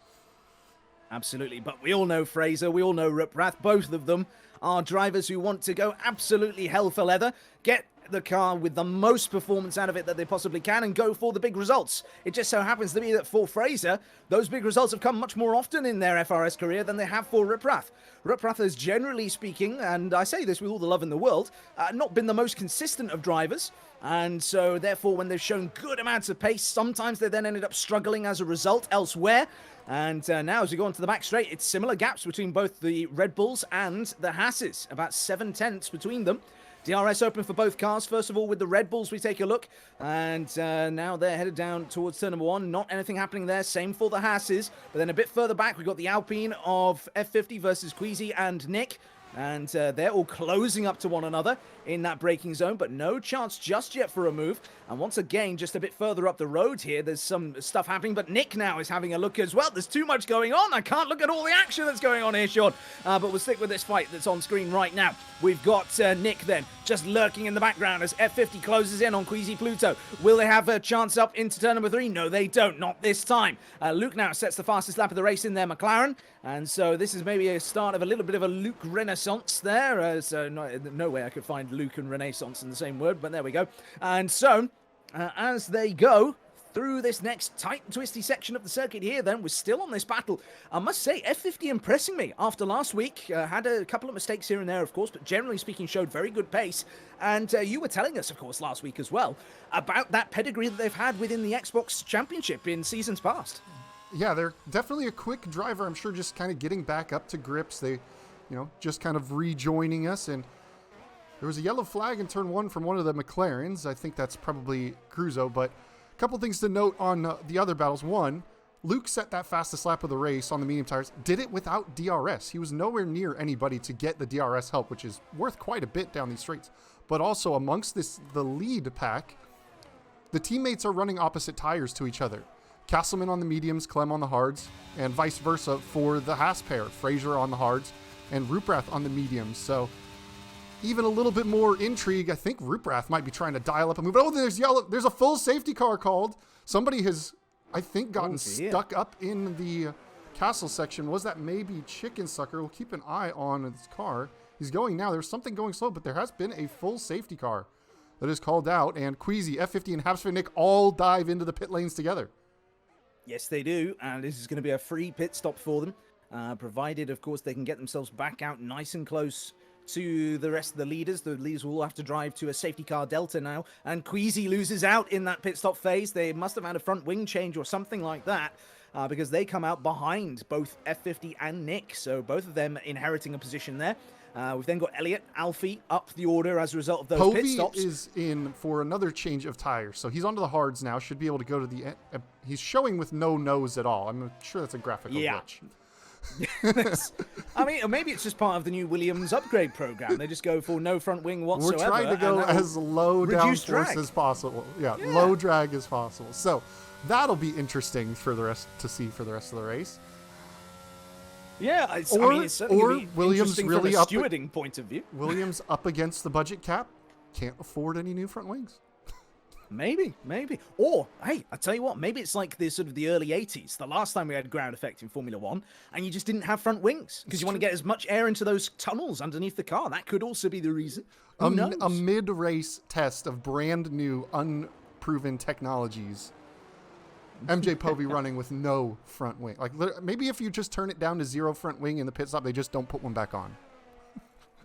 Absolutely, but we all know Fraser, we all know Ruprath. Both of them are drivers who want to go absolutely hell for leather, get the car with the most performance out of it that they possibly can, and go for the big results. It just so happens to be that for Fraser, those big results have come much more often in their FRS career than they have for Ruprath. Ruprath has, generally speaking, and I say this with all the love in the world, not been the most consistent of drivers. And so, therefore, when they've shown good amounts of pace, sometimes they then ended up struggling as a result elsewhere. And now, as we go onto the back straight, it's similar gaps between both the Red Bulls and the Hasses, about 7/10 between them. DRS open for both cars. First of all, with the Red Bulls, we take a look. And now they're headed down towards turn number 1. Not anything happening there. Same for the Hasses. But then a bit further back, we've got the Alpine of F50 versus Queasy and Nick. And they're all closing up to one another in that braking zone, but no chance just yet for a move. And once again, just a bit further up the road here, there's some stuff happening, but Nick now is having a look as well. There's too much going on. I can't look at all the action that's going on here, Sean. But we'll stick with this fight that's on screen right now. We've got Nick then just lurking in the background as F50 closes in on Queasy Pluto. Will they have a chance up into turn number 3? No, they don't. Not this time. Luke now sets the fastest lap of the race in their McLaren. And so this is maybe a start of a little bit of a Luke renaissance there. So no way I could find Luke and renaissance in the same word, but there we go. And so as they go through this next tight and twisty section of the circuit here, then we're still on this battle. I must say, F50 impressing me after last week. Had a couple of mistakes here and there, of course, but generally speaking showed very good pace. And you were telling us, of course, last week as well, about that pedigree that they've had within the Xbox Championship in seasons past. Yeah, they're definitely a quick driver. I'm sure just kind of getting back up to grips. They, just kind of rejoining us. And there was a yellow flag in turn 1 from one of the McLarens. I think that's probably Cruzo, but a couple things to note on the other battles. One, Luke set that fastest lap of the race on the medium tires, did it without DRS. He was nowhere near anybody to get the DRS help, which is worth quite a bit down these straights. But also amongst the lead pack, the teammates are running opposite tires to each other. Castleman on the mediums, Clem on the hards, and vice versa for the Haas pair. Fraser on the hards and Ruprath on the mediums. So even a little bit more intrigue. I think Ruprath might be trying to dial up a move. Oh, there's a full safety car called. Somebody has, I think, gotten stuck up in the castle section. Was that maybe Chicken Sucker? We'll keep an eye on his car. He's going now. There's something going slow, but there has been a full safety car that is called out. And Queasy, F50, and Habsford Nick all dive into the pit lanes together. Yes, they do. And this is going to be a free pit stop for them, provided, of course, they can get themselves back out nice and close to the rest of the leaders. The leaders will have to drive to a safety car delta now, and Queasy loses out in that pit stop phase. They must have had a front wing change or something like that, because they come out behind both F50 and Nick, so both of them inheriting a position there. We've then got Elliot, Alfie up the order as a result of those pit stops. Povey is in for another change of tires, so he's onto the hards now, should be able to go to the end. He's showing with no nose at all. I'm sure that's a graphical glitch. I mean, maybe it's just part of the new Williams upgrade program. They just go for no front wing whatsoever. We're trying to go as low downforce as possible. Yeah, low drag as possible. So that'll be interesting for the rest to see for the rest of the race. Yeah, it's certainly gonna be Williams interesting really from a stewarding point of view. Williams up against the budget cap, can't afford any new front wings. Maybe. Or, hey, I tell you what, maybe it's like the sort of the early 80s, the last time we had ground effect in Formula 1, and you just didn't have front wings because you want to get as much air into those tunnels underneath the car. That could also be the reason. Who knows? A mid-race test of brand new, unproven technologies. MJ Povey running with no front wing. Like, maybe if you just turn it down to 0 front wing in the pit stop, they just don't put one back on.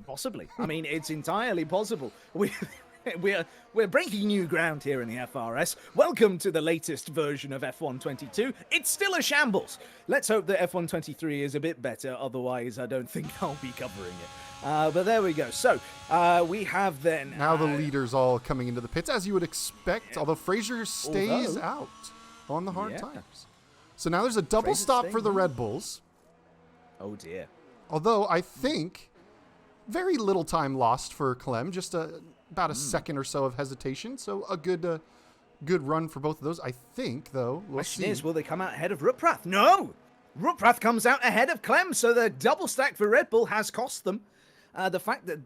Possibly. I mean, it's entirely possible. We're breaking new ground here in the FRS. Welcome to the latest version of F122. It's still a shambles. Let's hope that F123 is a bit better. Otherwise, I don't think I'll be covering it. But there we go. So, we have then... Now the leaders all coming into the pits, as you would expect, although Fraser stays out on the hard tires. So now there's a double stop for the Red Bulls. Oh, dear. Although I think very little time lost for Clem, just about a second or so of hesitation. So a good run for both of those. I think, though, we'll see. Question is, will they come out ahead of Ruprath? No! Ruprath comes out ahead of Clem, so the double stack for Red Bull has cost them. The fact that,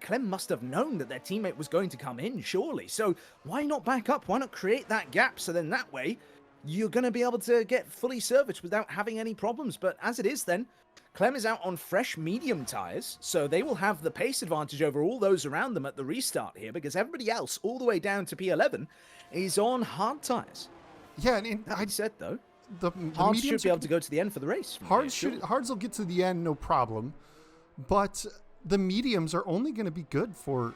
Clem must have known that their teammate was going to come in, surely. So why not back up? Why not create that gap? So then that way, you're going to be able to get fully serviced without having any problems. But as it is then, Clem is out on fresh medium tyres, so they will have the pace advantage over all those around them at the restart here, because everybody else, all the way down to P11, is on hard tyres. Yeah, and that said, though, the hards should be able to go to the end for the race. Hards will get to the end, no problem, but the mediums are only going to be good for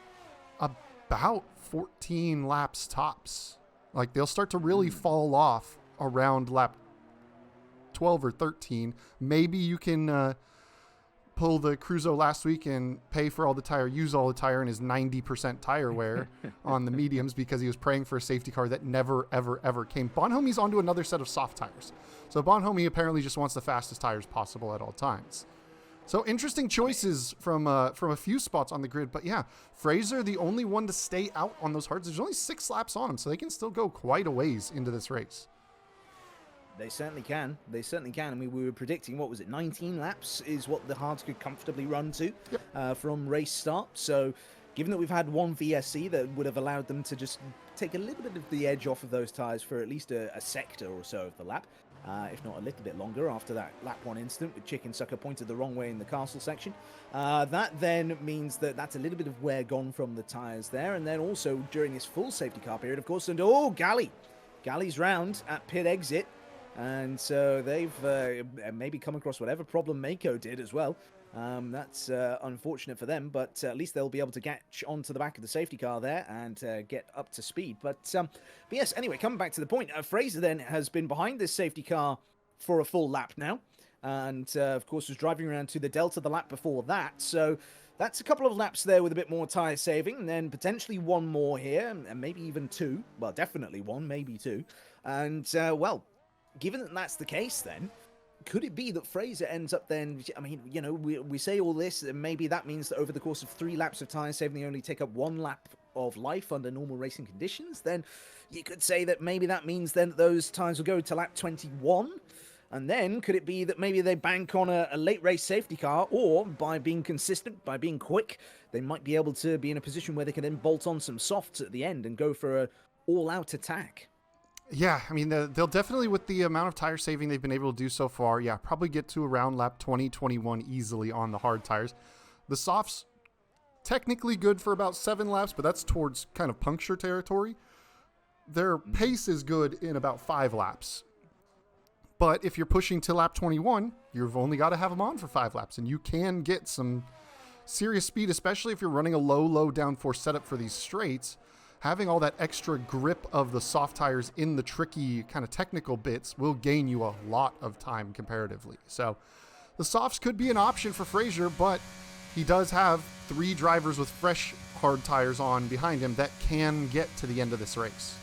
about 14 laps tops. Like, they'll start to really fall off around lap 12 or 13. Maybe you can pull the Cruzo last week and pay for all the tire, use all the tire in his 90% tire wear on the mediums because he was praying for a safety car that never, ever, ever came. Bonhomie's onto another set of soft tires. So Bonhomie apparently just wants the fastest tires possible at all times. So interesting choices from a few spots on the grid. But yeah, Fraser, the only one to stay out on those hards. There's only 6 laps on him, so they can still go quite a ways into this race. They certainly can. I mean, we were predicting, 19 laps is what the hards could comfortably run to from race start. So given that we've had one VSC that would have allowed them to just take a little bit of the edge off of those tyres for at least a sector or so of the lap, if not a little bit longer after that lap 1 incident with Chicken Sucker pointed the wrong way in the castle section, that then means that that's a little bit of wear gone from the tyres there. And then also during this full safety car period, of course, and Galley Galley's round at pit exit. And so they've maybe come across whatever problem Mako did as well. That's unfortunate for them, but at least they'll be able to catch onto the back of the safety car there and get up to speed. But yes, anyway, coming back to the point, Fraser then has been behind this safety car for a full lap now. And, of course, was driving around to the Delta the lap before that. So that's a couple of laps there with a bit more tyre saving. And then potentially one more here, and maybe even two. Well, definitely one, maybe two. And, well, given that that's the case then, could it be that Fraser ends up then, I mean, you know, we say all this, and maybe that means that over the course of 3 laps of tyre saving, they only take up 1 lap of life under normal racing conditions? Then you could say that maybe that means then that those times will go to lap 21. And then could it be that maybe they bank on a late race safety car, or by being consistent, by being quick, they might be able to be in a position where they can then bolt on some softs at the end and go for a all-out attack? Yeah, I mean, they'll definitely, with the amount of tire saving they've been able to do so far, yeah, probably get to around lap 20, 21 easily on the hard tires. The softs, technically good for about 7 laps, but that's towards kind of puncture territory. Their pace is good in about 5 laps. But if you're pushing to lap 21, you've only got to have them on for 5 laps, and you can get some serious speed, especially if you're running a low downforce setup for these straights. Having all that extra grip of the soft tires in the tricky kind of technical bits will gain you a lot of time comparatively. So the softs could be an option for Fraser, but he does have 3 drivers with fresh hard tires on behind him that can get to the end of this race.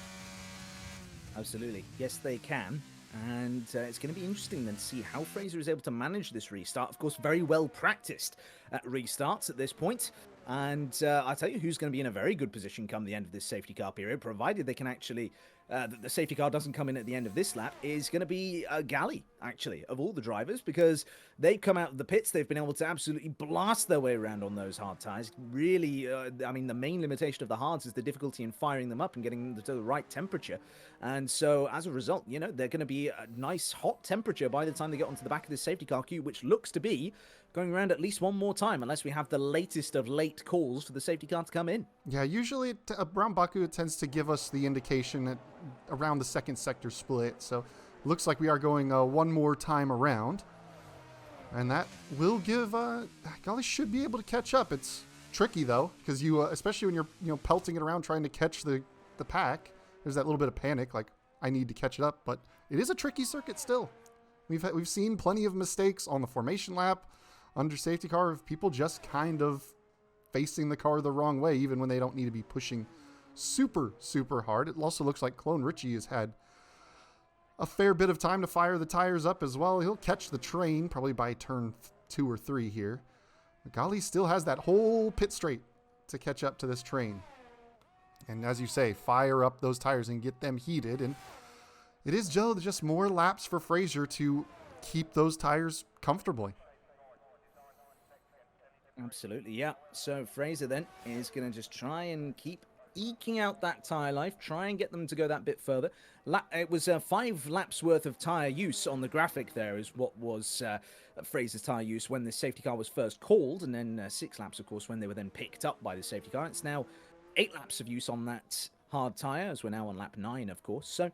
Absolutely. Yes, they can. And it's going to be interesting then to see how Fraser is able to manage this restart. Of course, very well practiced at restarts at this point. And I'll tell you who's going to be in a very good position come the end of this safety car period, provided they can actually, the safety car doesn't come in at the end of this lap, is going to be Galley, actually, of all the drivers, because they've come out of the pits. They've been able to absolutely blast their way around on those hard tires. Really, I mean, the main limitation of the hards is the difficulty in firing them up and getting them to the right temperature. And so, as a result, you know, they're going to be a nice hot temperature by the time they get onto the back of this safety car queue, which looks to be going around at least one more time, unless we have the latest of late calls for the safety car to come in. Yeah, usually around Baku, it tends to give us the indication at around the second sector split. So looks like we are going one more time around. And that will give, Golly should be able to catch up. It's tricky, though, because you, especially when you're pelting it around trying to catch the pack, there's that little bit of panic, like, I need to catch it up. But it is a tricky circuit still. We've seen plenty of mistakes on the formation lap, under safety car, of people just kind of facing the car the wrong way, even when they don't need to be pushing super, super hard. It also looks like Clone Richie has had a fair bit of time to fire the tires up as well. He'll catch the train probably by turn 2 or 3 here. Golly still has that whole pit straight to catch up to this train. And as you say, fire up those tires and get them heated. And it is just more laps for Fraser to keep those tires comfortably. Absolutely, yeah. So Fraser then is going to just try and keep eking out that tyre life, try and get them to go that bit further. It was 5 laps worth of tyre use on the graphic there is what was Fraser's tyre use when the safety car was first called, and then 6 laps, of course, when they were then picked up by the safety car. It's now 8 laps of use on that hard tyre, as we're now on lap 9, of course. So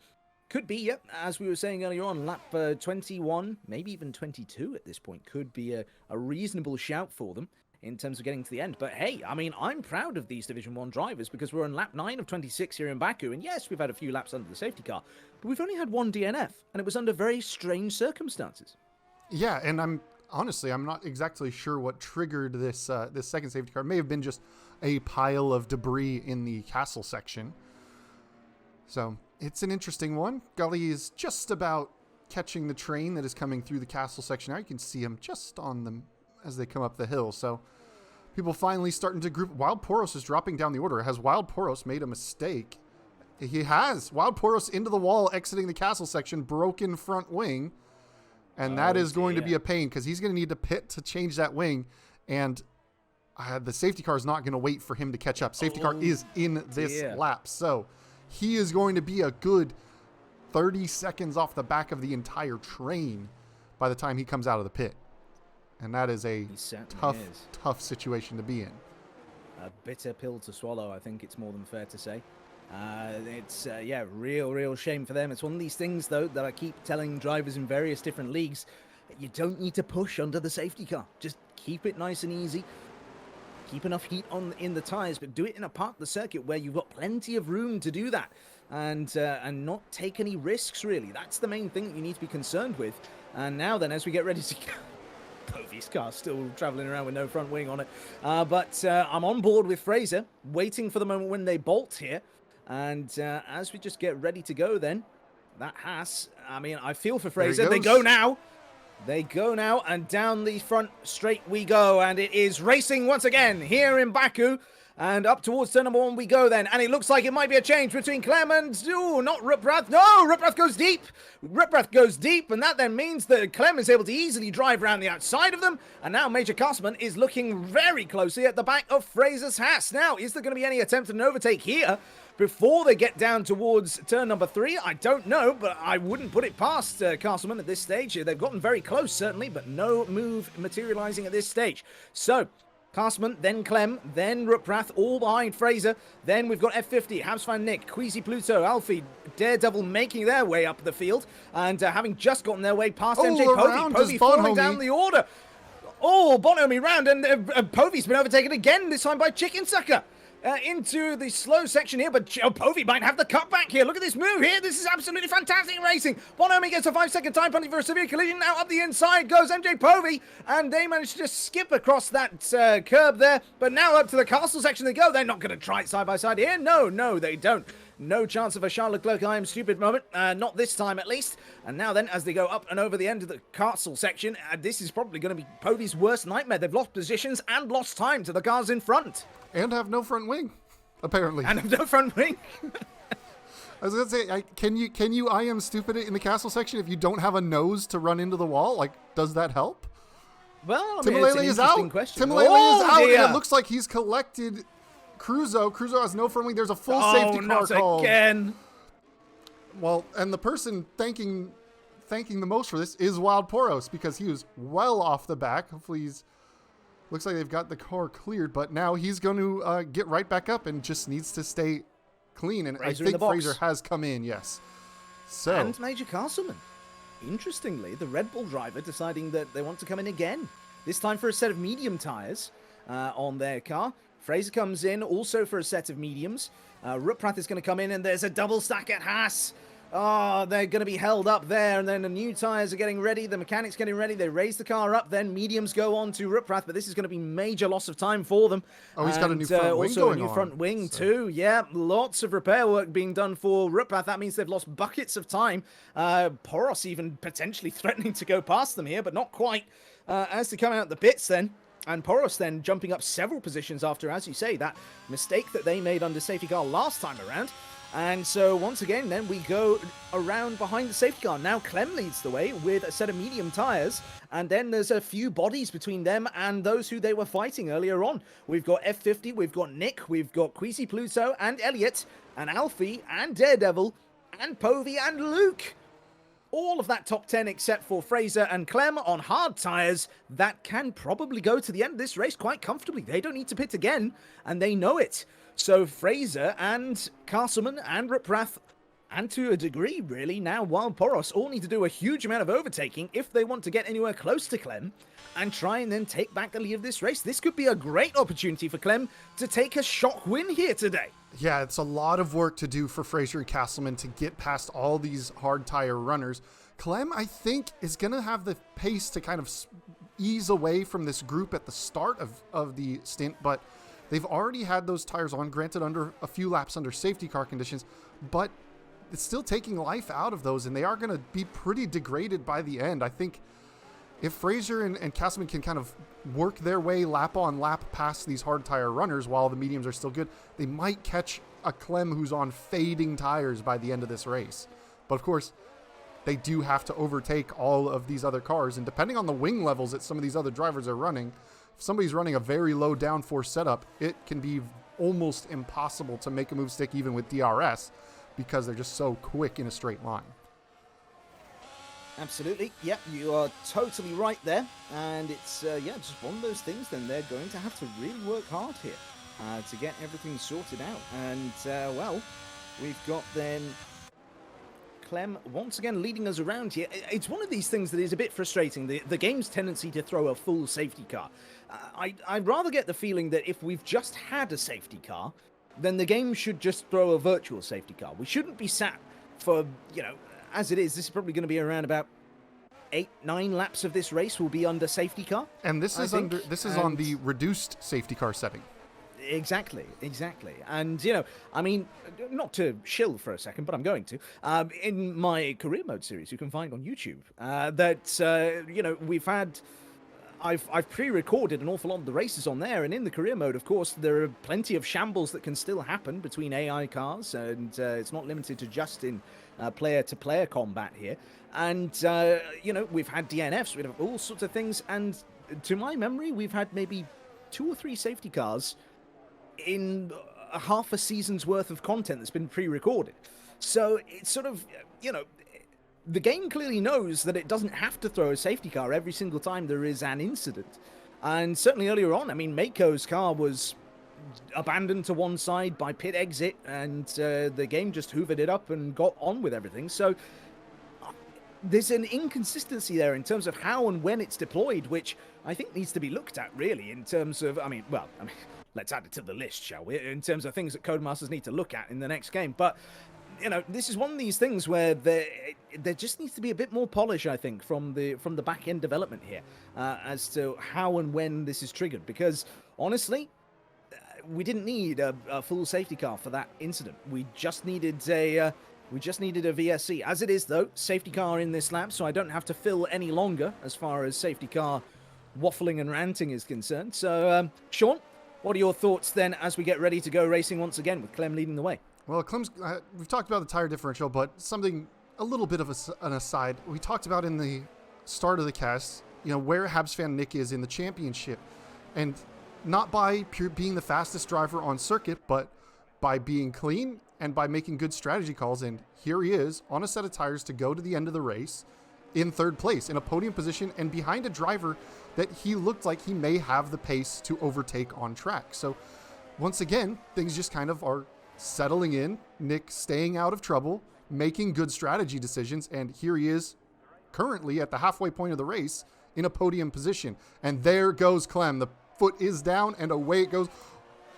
could be, yep, as we were saying earlier on, lap 21, maybe even 22 at this point, could be a reasonable shout for them in terms of getting to the end. But hey, I mean, I'm proud of these Division 1 drivers because we're on lap 9 of 26 here in Baku, and yes, we've had a few laps under the safety car, but we've only had 1 DNF, and it was under very strange circumstances. Yeah, and I'm not exactly sure what triggered this this second safety car. It may have been just a pile of debris in the castle section. So it's an interesting one. Gully is just about catching the train that is coming through the castle section now. You can see him just on them as they come up the hill. So people finally starting to group. Wild Poros is dropping down the order. Has Wild Poros made a mistake? He has. Wild Poros into the wall, exiting the castle section, broken front wing. And that is going to be a pain because he's going to need to pit to change that wing. And the safety car is not going to wait for him to catch up. Safety car is in this lap. So he is going to be a good 30 seconds off the back of the entire train by the time he comes out of the pit. And that is a tough situation to be in. A bitter pill to swallow, I think it's more than fair to say. It's real shame for them. It's one of these things, though, that I keep telling drivers in various different leagues. You don't need to push under the safety car. Just keep it nice and easy. Keep enough heat in the tires, but do it in a part of the circuit where you've got plenty of room to do that, and not take any risks. Really, that's the main thing that you need to be concerned with. And now then, as we get ready to go, Povey's car still traveling around with no front wing on it, but I'm on board with Fraser, waiting for the moment when they bolt here. And as we just get ready to go, then that Haas. I mean, I feel for Fraser. They go now. They go now, and down the front straight we go, and it is racing once again here in Baku, and up towards turn number 1 we go then, and it looks like it might be a change between Clem and, not Ruprath, no, Ruprath goes deep, and that then means that Clem is able to easily drive around the outside of them, and now Major Castleman is looking very closely at the back of Fraser's Haas. Now, is there going to be any attempt at an overtake here before they get down towards turn number 3? I don't know, but I wouldn't put it past Castleman at this stage. They've gotten very close, certainly, but no move materializing at this stage. So, Castleman, then Clem, then Ruprath, all behind Fraser. Then we've got F50, Habsfan Nick, Queasy Pluto, Alfie, Daredevil making their way up the field, and having just gotten their way past MJ Povey. Povey falling down the order. Oh, Bonomi round, and Povey's been overtaken again, this time by Chicken Sucker. Into the slow section here, but Povey might have the cutback here. Look at this move here. This is absolutely fantastic racing. Bonomi gets a 5-second time penalty for a severe collision. Now up the inside goes MJ Povey, and they manage to just skip across that curb there. But now up to the castle section they go. They're not going to try it side by side here. No, they don't. No chance of a Charles Leclerc I am stupid moment. Not this time, at least. And now then, as they go up and over the end of the castle section, this is probably going to be Povey's worst nightmare. They've lost positions and lost time to the cars in front. And have no front wing, apparently. And have no front wing. I was going to say, can you I am stupid in the castle section if you don't have a nose to run into the wall? Like, does that help? Well, I mean, it's an interesting question. Timolele is out, and it looks like he's collected Cruzo. Cruzo has no front wing. There's a full safety car called. Again. Well, and the person thanking the most for this is Wild Poros, because he was well off the back. Hopefully he's... Looks like they've got the car cleared, but now he's going to get right back up and just needs to stay clean. And I think Fraser has come in, yes. So. And Major Castleman. Interestingly, the Red Bull driver deciding that they want to come in again. This time for a set of medium tyres on their car. Fraser comes in also for a set of mediums. Ruprath is going to come in, and there's a double stack at Haas. Oh, they're going to be held up there, and then the new tyres are getting ready. The mechanics getting ready. They raise the car up, then mediums go on to Ruprath, but this is going to be major loss of time for them. Oh, he's got a new front wing also a new front wing too. Yeah, lots of repair work being done for Ruprath. That means they've lost buckets of time. Poros even potentially threatening to go past them here, but not quite. As they come out the pits then. And Poros then jumping up several positions after, as you say, that mistake that they made under safety car last time around. And so once again, then we go around behind the safety car. Now Clem leads the way with a set of medium tyres. And then there's a few bodies between them and those who they were fighting earlier on. We've got F50, we've got Nick, we've got Queasy Pluto and Elliot and Alfie and Daredevil and Povey and Luke. All of that top 10 except for Fraser and Clem on hard tyres that can probably go to the end of this race quite comfortably. They don't need to pit again, and they know it. So Fraser and Castleman and Ruprath, and to a degree really now Wild Poros, all need to do a huge amount of overtaking if they want to get anywhere close to Clem and try and then take back the lead of this race. This could be a great opportunity for Clem to take a shock win here today. Yeah, it's a lot of work to do for Fraser and Castleman to get past all these hard tire runners. Clem, I think, is going to have the pace to kind of ease away from this group at the start of the stint, but they've already had those tires on, granted under a few laps under safety car conditions, but it's still taking life out of those, and they are going to be pretty degraded by the end. I think if Fraser and Castleman can kind of work their way lap on lap past these hard tire runners while the mediums are still good, they might catch a Clem who's on fading tires by the end of this race. But of course, they do have to overtake all of these other cars, and depending on the wing levels that some of these other drivers are running, if somebody's running a very low downforce setup, it can be almost impossible to make a move stick even with DRS because they're just so quick in a straight line. Absolutely. Yep, you are totally right there. And it's, just one of those things then. They're going to have to really work hard here to get everything sorted out. And, We've got then Clem once again leading us around here. It's one of these things that is a bit frustrating, the game's tendency to throw a full safety car. I'd rather get the feeling that if we've just had a safety car, then the game should just throw a virtual safety car. We shouldn't be sat for, as it is, this is probably going to be around about 8-9 laps of this race will be under safety car. And this is on the reduced safety car setting. Exactly. And, I mean, not to shill for a second, but I'm going to. In my career mode series, you can find on YouTube we've had... I've pre-recorded an awful lot of the races on there, and in the career mode, of course, there are plenty of shambles that can still happen between AI cars, and it's not limited to just in player-to-player combat here. And, we've had DNFs, we've had all sorts of things, and to my memory, we've had maybe 2 or 3 safety cars in half a season's worth of content that's been pre-recorded. So it's sort of, the game clearly knows that it doesn't have to throw a safety car every single time there is an incident. And certainly earlier on, I mean, Mako's car was abandoned to one side by pit exit, and the game just hoovered it up and got on with everything. So there's an inconsistency there in terms of how and when it's deployed, which I think needs to be looked at, really, in terms of, let's add it to the list, shall we, in terms of things that Codemasters need to look at in the next game. But this is one of these things where there just needs to be a bit more polish, I think, from the back end development here as to how and when this is triggered. Because honestly, we didn't need a full safety car for that incident. We just needed a VSC. As it is, though, safety car in this lap, so I don't have to fill any longer as far as safety car waffling and ranting is concerned. So, Sean, what are your thoughts then as we get ready to go racing once again with Clem leading the way? Well, Clem's, we've talked about the tire differential, but something, a little bit of an aside. We talked about in the start of the cast, where Habs fan Nick is in the championship. And not by being the fastest driver on circuit, but by being clean and by making good strategy calls. And here he is on a set of tires to go to the end of the race in 3rd place in a podium position and behind a driver that he looked like he may have the pace to overtake on track. So once again, things just kind of are settling in, Nick staying out of trouble, making good strategy decisions, and here he is currently at the halfway point of the race in a podium position. And there goes Clem. The foot is down and away it goes,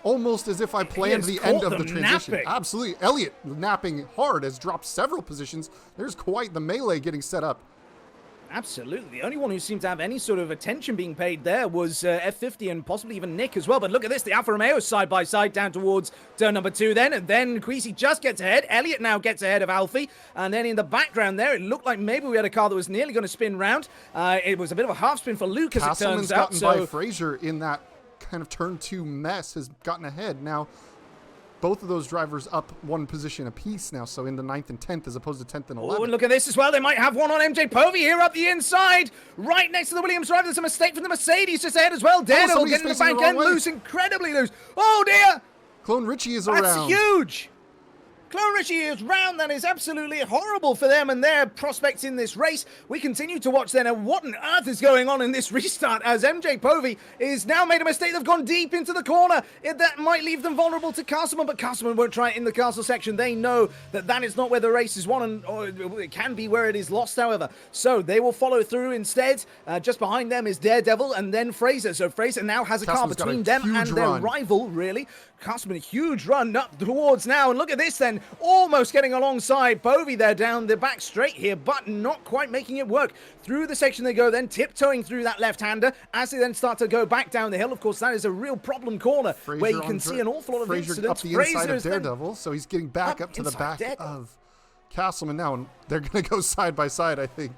almost as if I planned the end of the transition. Napping. Absolutely. Elliott, napping hard, has dropped several positions. There's quite the melee getting set up. Absolutely. The only one who seemed to have any sort of attention being paid there was F50 and possibly even Nick as well. But look at this, the Alfa Romeo side by side down towards turn number 2 then. And then Queasy just gets ahead. Elliott now gets ahead of Alfie. And then in the background there, it looked like maybe we had a car that was nearly going to spin round. It was a bit of a half spin for Luke, as it turns out. Castleman's gotten by Fraser in that kind of turn 2 mess, has gotten ahead. Now, both of those drivers up 1 position apiece now, so in the 9th and 10th as opposed to 10th and 11th. Oh, and look at this as well. They might have one on MJ Povey here up the inside, right next to the Williams driver. There's a mistake from the Mercedes just ahead as well. Daredevil getting the back end loose, incredibly loose. Oh, dear. Clone Richie is around. That's huge. Clone Richie is round. That is absolutely horrible for them and their prospects in this race. We continue to watch then, and what on earth is going on in this restart as MJ Povey is now made a mistake. They've gone deep into the corner. That might leave them vulnerable to Castleman, but Castleman won't try it in the castle section. They know that that is not where the race is won, or it can be where it is lost, however. So they will follow through instead. Just behind them is Daredevil and then Fraser. So Fraser now has a car between them and their rival, really. Castleman, a huge run up towards now, and look at this then, almost getting alongside Povey there down the back straight here, but not quite making it work. Through the section they go then, tiptoeing through that left-hander as they then start to go back down the hill. Of course, that is a real problem corner where you can see an awful lot of incidents. Up the inside of Daredevil, so he's getting back up to the back of Castleman now, and they're going to go side by side, I think.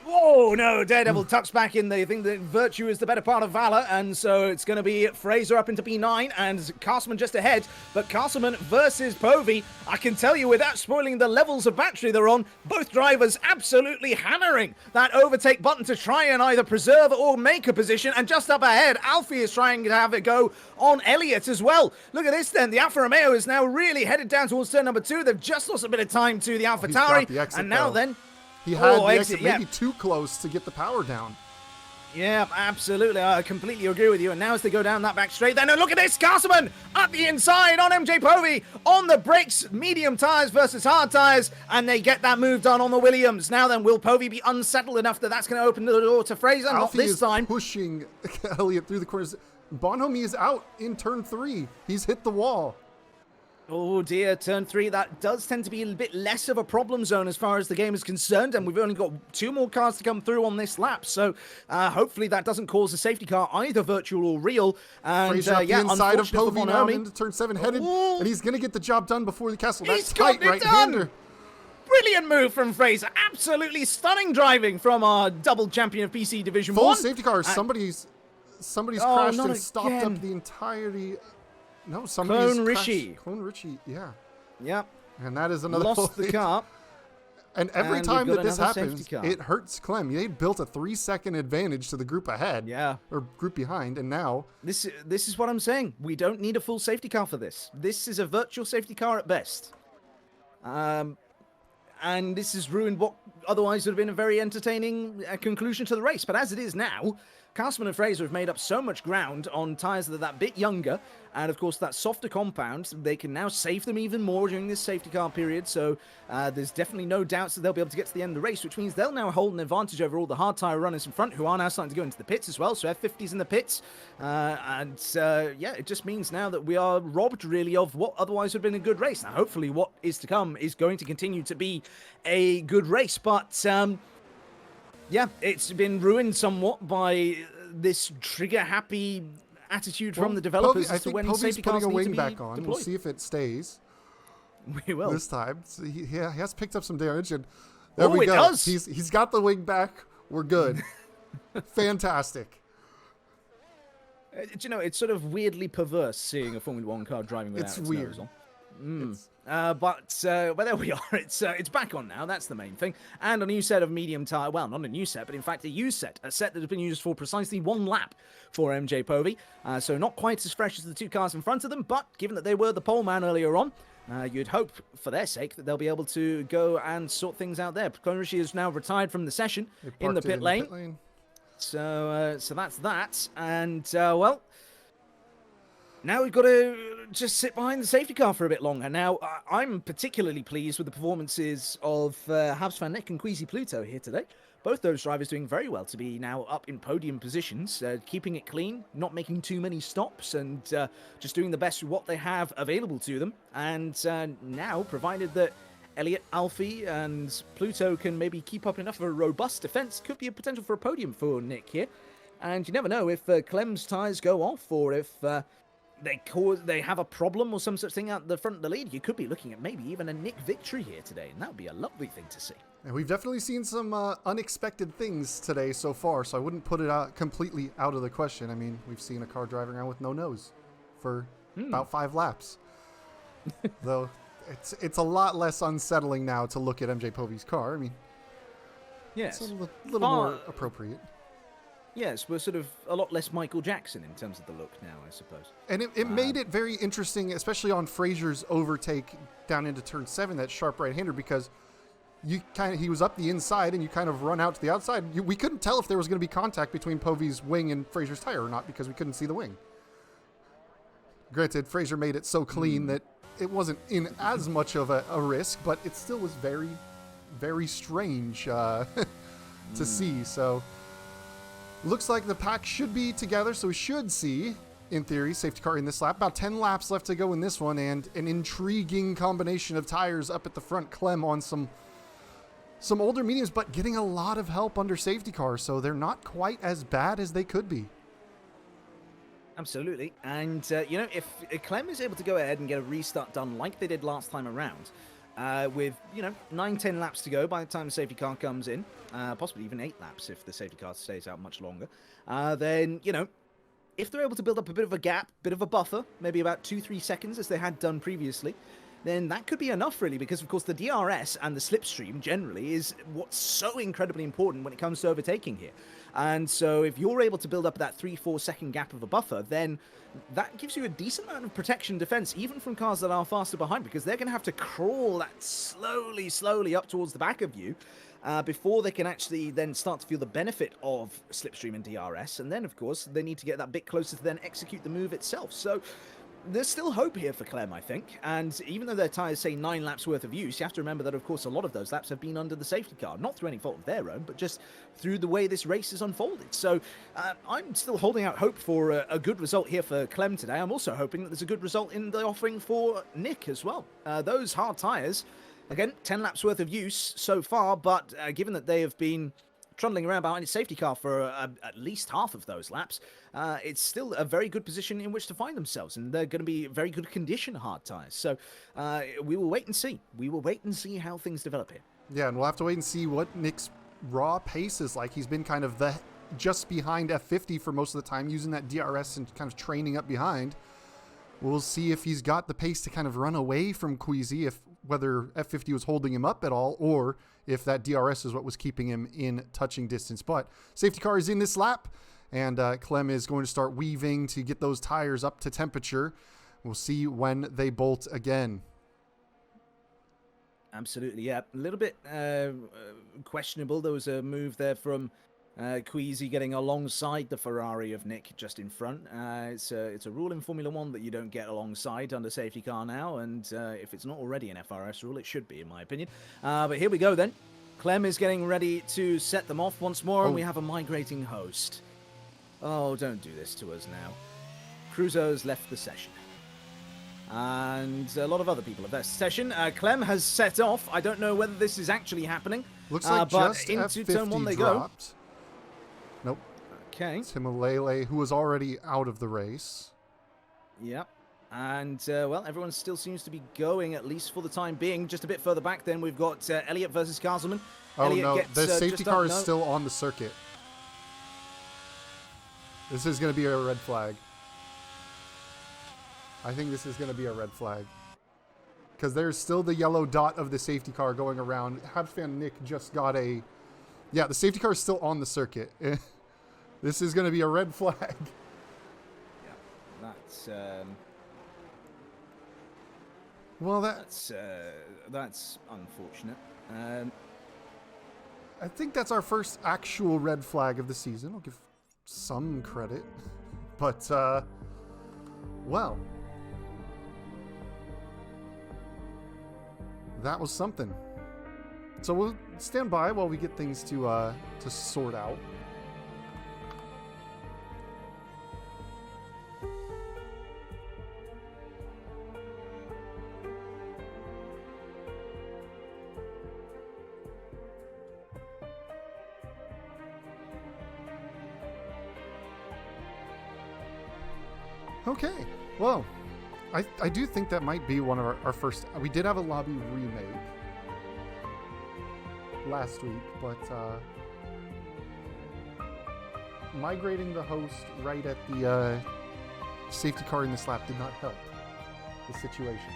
Oh, no, Daredevil tucks back in. They think that virtue is the better part of valor, and so it's going to be Fraser up into P9 and Castleman just ahead. But Castleman versus Povey, I can tell you without spoiling the levels of battery they're on, both drivers absolutely hammering that overtake button to try and either preserve or make a position. And just up ahead, Alfie is trying to have it go on Elliott as well. Look at this then. The Alfa Romeo is now really headed down towards turn number 2. They've just lost a bit of time to the AlphaTauri. And now then... He had the exit maybe too close to get the power down. Yeah, absolutely. I completely agree with you. And now as they go down that back straight, then look at this, Castleman at the inside on MJ Povey on the brakes, medium tyres versus hard tyres, and they get that move done on the Williams. Now then, will Povey be unsettled enough that that's going to open the door to Fraser? Not Alfie this is time. pushing Elliott through the corners. Bonhomie is out in turn 3. He's hit the wall. Oh dear, turn 3, that does tend to be a bit less of a problem zone as far as the game is concerned, and we've only got 2 more cars to come through on this lap, so hopefully that doesn't cause a safety car, either virtual or real. And Fraser up the inside of Povey now Bonhomie into turn 7 headed, and he's going to get the job done before the castle. That's He's got tight it right-hander. done! Brilliant move from Fraser, absolutely stunning driving from our double champion of PC Division 1. Full safety car, somebody's crashed not and stopped again. up the entirety. No, somebody's Clone crashed. Rishi. Clone Richie, yeah. Yep. And that is another Lost the car. And every And time we've that got this another happens, safety car. it hurts Clem. They built a 3-second advantage to the group ahead. Yeah. Or group behind, and now... This is what I'm saying. We don't need a full safety car for this. This is a virtual safety car at best. And this has ruined what otherwise would have been a very entertaining conclusion to the race. But as it is now, Castleman and Fraser have made up so much ground on tyres that are that bit younger, and of course that softer compound, they can now save them even more during this safety car period, so there's definitely no doubts that they'll be able to get to the end of the race, which means they'll now hold an advantage over all the hard tyre runners in front, who are now starting to go into the pits as well, so F50's in the pits, yeah, it just means now that we are robbed really of what otherwise would have been a good race. Now hopefully what is to come is going to continue to be a good race, but yeah, it's been ruined somewhat by this trigger-happy attitude from the developers as to when safety cars putting a need to wing be back on. deployed. We'll see if it stays. We will. This time. So he has picked up some damage, and there we it go. does. He's got the wing back. We're good. Fantastic. Do you know, it's sort of weirdly perverse seeing a Formula 1 car driving without It's its weird. nose on. But there we are. It's back on now. That's the main thing. And a new set of medium tyre. Well, not a new set, but in fact a used set. A set that has been used for precisely 1 lap for MJ Povey. So not quite as fresh as the 2 cars in front of them. But given that they were the pole man earlier on, you'd hope for their sake that they'll be able to go and sort things out there. Clone Rishi is now retired from the session in the pit lane. So that's that. And well, now we've got to just sit behind the safety car for a bit longer. Now, I'm particularly pleased with the performances of Habs Van Nick and Queasy Pluto here today. Both those drivers doing very well to be now up in podium positions, keeping it clean, not making too many stops, and just doing the best with what they have available to them. And now, provided that Elliott, Alfie, and Pluto can maybe keep up enough of a robust defense, could be a potential for a podium for Nick here. And you never know if Clem's tyres go off, or if they have a problem or some such thing out the front of the lead. You could be looking at maybe even a Nick victory here today, and that would be a lovely thing to see. And we've definitely seen some unexpected things today so far, so I wouldn't put it completely out of the question. I mean, we've seen a car driving around with no nose for about 5 laps. Though it's a lot less unsettling now to look at MJ Povey's car. I mean, yes, it's a little more appropriate. Yes, we're sort of a lot less Michael Jackson in terms of the look now, I suppose. And it made it very interesting, especially on Fraser's overtake down into turn 7, that sharp right-hander, because he was up the inside and you kind of run out to the outside. We couldn't tell if there was going to be contact between Povey's wing and Fraser's tire or not, because we couldn't see the wing. Granted, Fraser made it so clean that it wasn't in as much of a risk, but it still was very, very strange to see. So looks like the pack should be together, so we should see, in theory, safety car in this lap. About 10 laps left to go in this one, and an intriguing combination of tires up at the front. Clem on some older mediums, but getting a lot of help under safety cars, so they're not quite as bad as they could be. Absolutely. And, you know, if Clem is able to go ahead and get a restart done like they did last time around, with, 9-10 laps to go by the time the safety car comes in, possibly even 8 laps if the safety car stays out much longer, then, if they're able to build up a bit of a gap, bit of a buffer, maybe about 2-3 seconds as they had done previously, then that could be enough, really, because, of course, the DRS and the slipstream generally is what's so incredibly important when it comes to overtaking here. And so if you're able to build up that 3-4 second gap of a buffer, then that gives you a decent amount of protection defense, even from cars that are faster behind, because they're going to have to crawl that slowly up towards the back of you before they can actually then start to feel the benefit of slipstream and DRS. And then, of course, they need to get that bit closer to then execute the move itself. So there's still hope here for Clem, I think. And even though their tyres say 9 laps worth of use, you have to remember that, of course, a lot of those laps have been under the safety car. Not through any fault of their own, but just through the way this race has unfolded. So I'm still holding out hope for a good result here for Clem today. I'm also hoping that there's a good result in the offering for Nick as well. Those hard tyres, again, 10 laps worth of use so far, but given that they have been trundling around behind his safety car for at least half of those laps, it's still a very good position in which to find themselves, and they're going to be very good condition hard tyres. So we will wait and see. We will wait and see how things develop here. Yeah, and we'll have to wait and see what Nick's raw pace is like. He's been kind of just behind F50 for most of the time, using that DRS and kind of training up behind. We'll see if he's got the pace to kind of run away from Queasy, whether F50 was holding him up at all, or if that DRS is what was keeping him in touching distance. But safety car is in this lap, and Clem is going to start weaving to get those tires up to temperature. We'll see when they bolt again. Absolutely, yeah. A little bit questionable. There was a move there from Queasy getting alongside the Ferrari of Nick just in front. It's a rule in Formula 1 that you don't get alongside under safety car now, and if it's not already an FRS rule, it should be, in my opinion. But here we go then. Clem is getting ready to set them off once more, and we have a migrating host. Oh, don't do this to us now. Crusoe's left the session. And a lot of other people have left the session. Clem has set off. I don't know whether this is actually happening. Looks like but just into F50 turn 1 they dropped. go. Nope. Okay. Timolele, who was already out of the race. Yep. And, well, everyone still seems to be going, at least for the time being. Just a bit further back, then we've got Elliott versus Castleman. Oh, Elliott no. gets, The safety car is no. still on the circuit. This is going to be a red flag. I think this is going to be a red flag. Because there's still the yellow dot of the safety car going around. Habs fan Nick just got a... Yeah, the safety car is still on the circuit. This is going to be a red flag. Yeah, that's... Well, that's unfortunate. I think that's our first actual red flag of the season. I'll give some credit. But, well... That was something. So we'll stand by while we get things to sort out. Okay, well, I do think that might be one of our first... We did have a lobby remake last week, but migrating the host right at the safety car in this lap did not help the situation.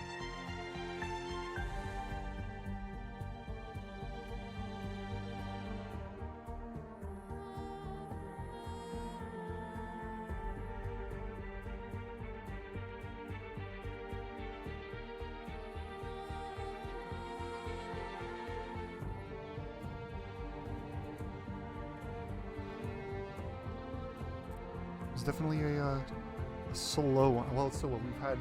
It's definitely a slow one. Well, so we've had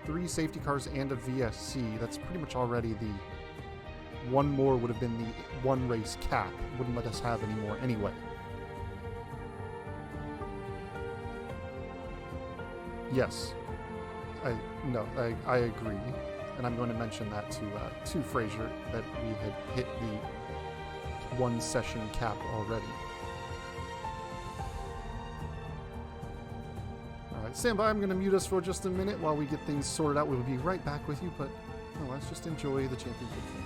3 safety cars and a VSC. That's pretty much already the... One more would have been the one race cap. Wouldn't let us have any more anyway. Yes. I agree. And I'm going to mention that to Fraser, that we had hit the 1 session cap already. Alright, stand by. I'm going to mute us for just a minute while we get things sorted out. We'll be right back with you, but no, let's just enjoy the championship thing.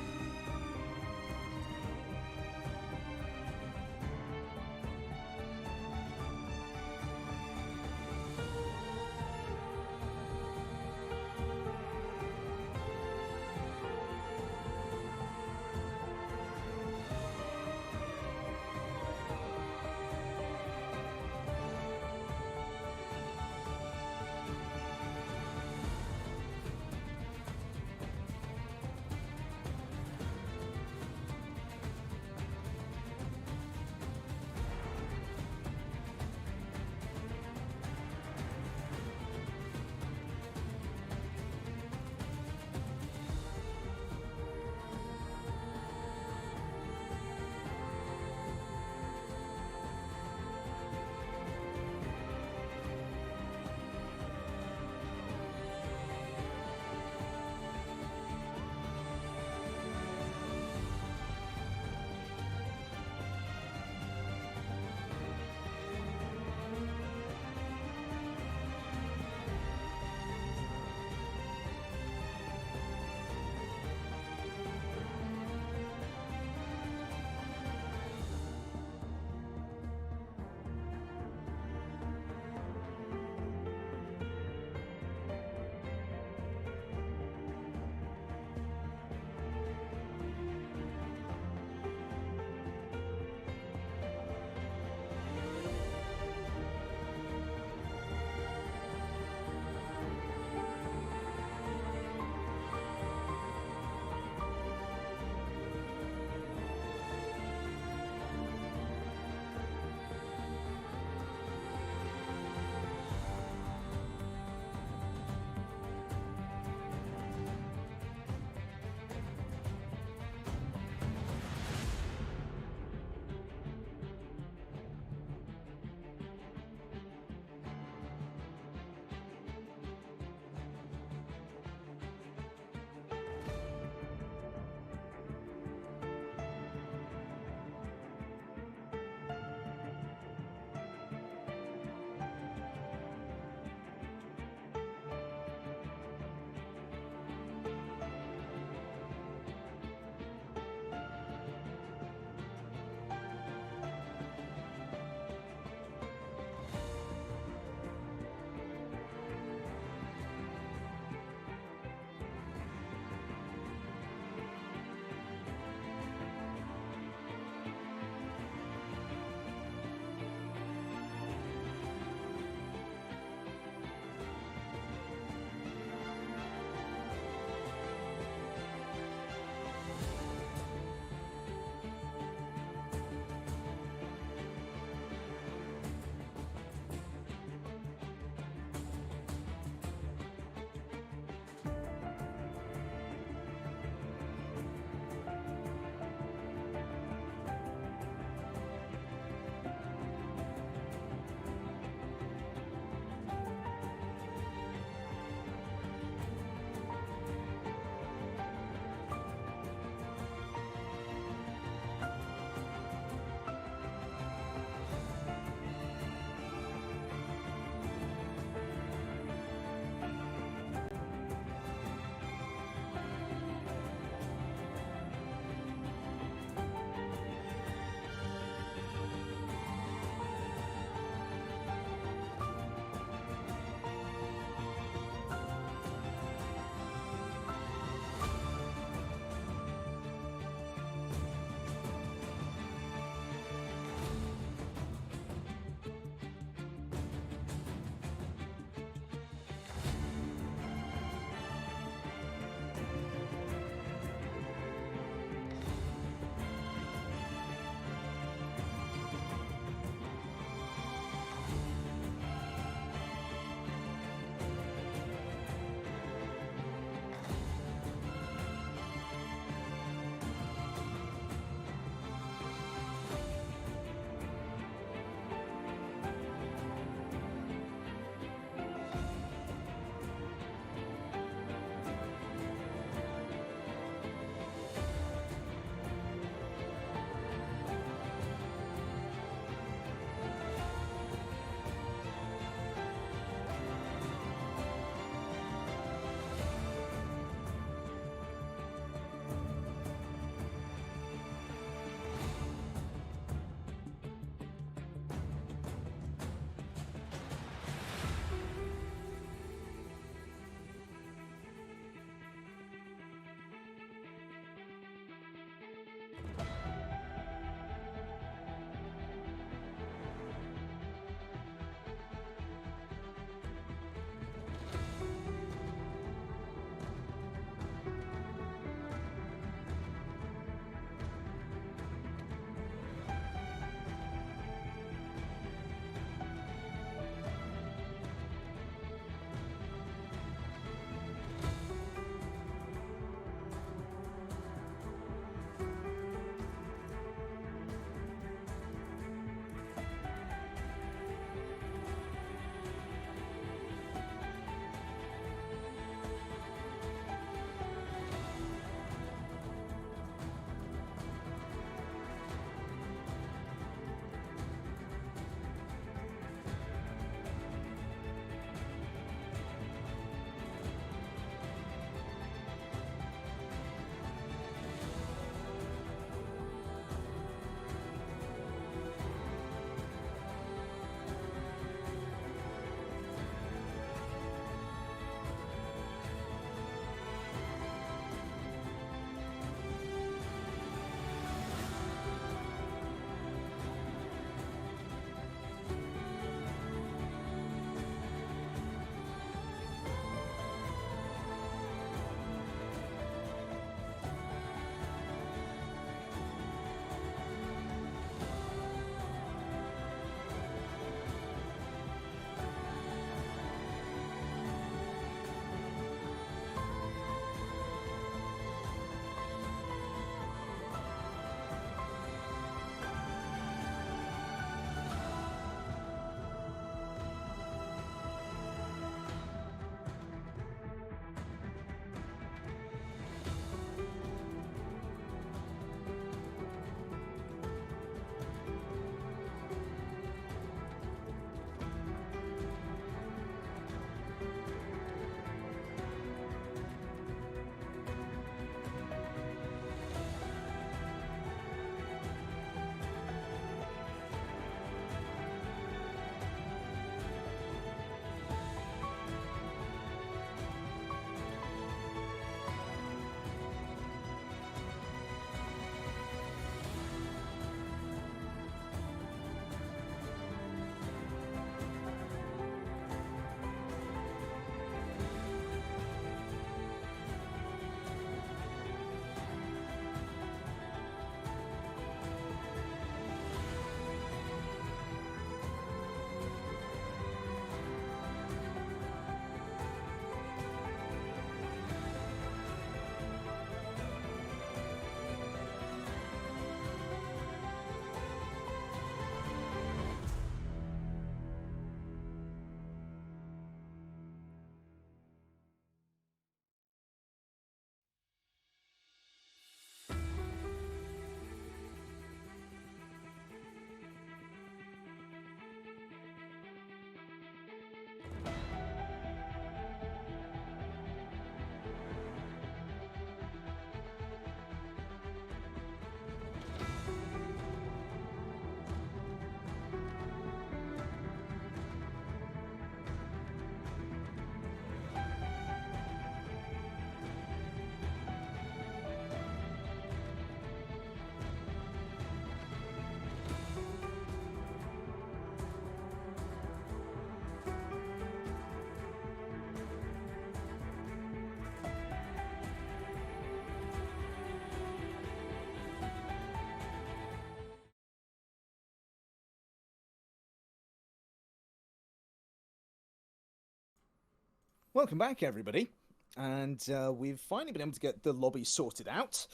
Welcome back, everybody. And we've finally been able to get the lobby sorted out.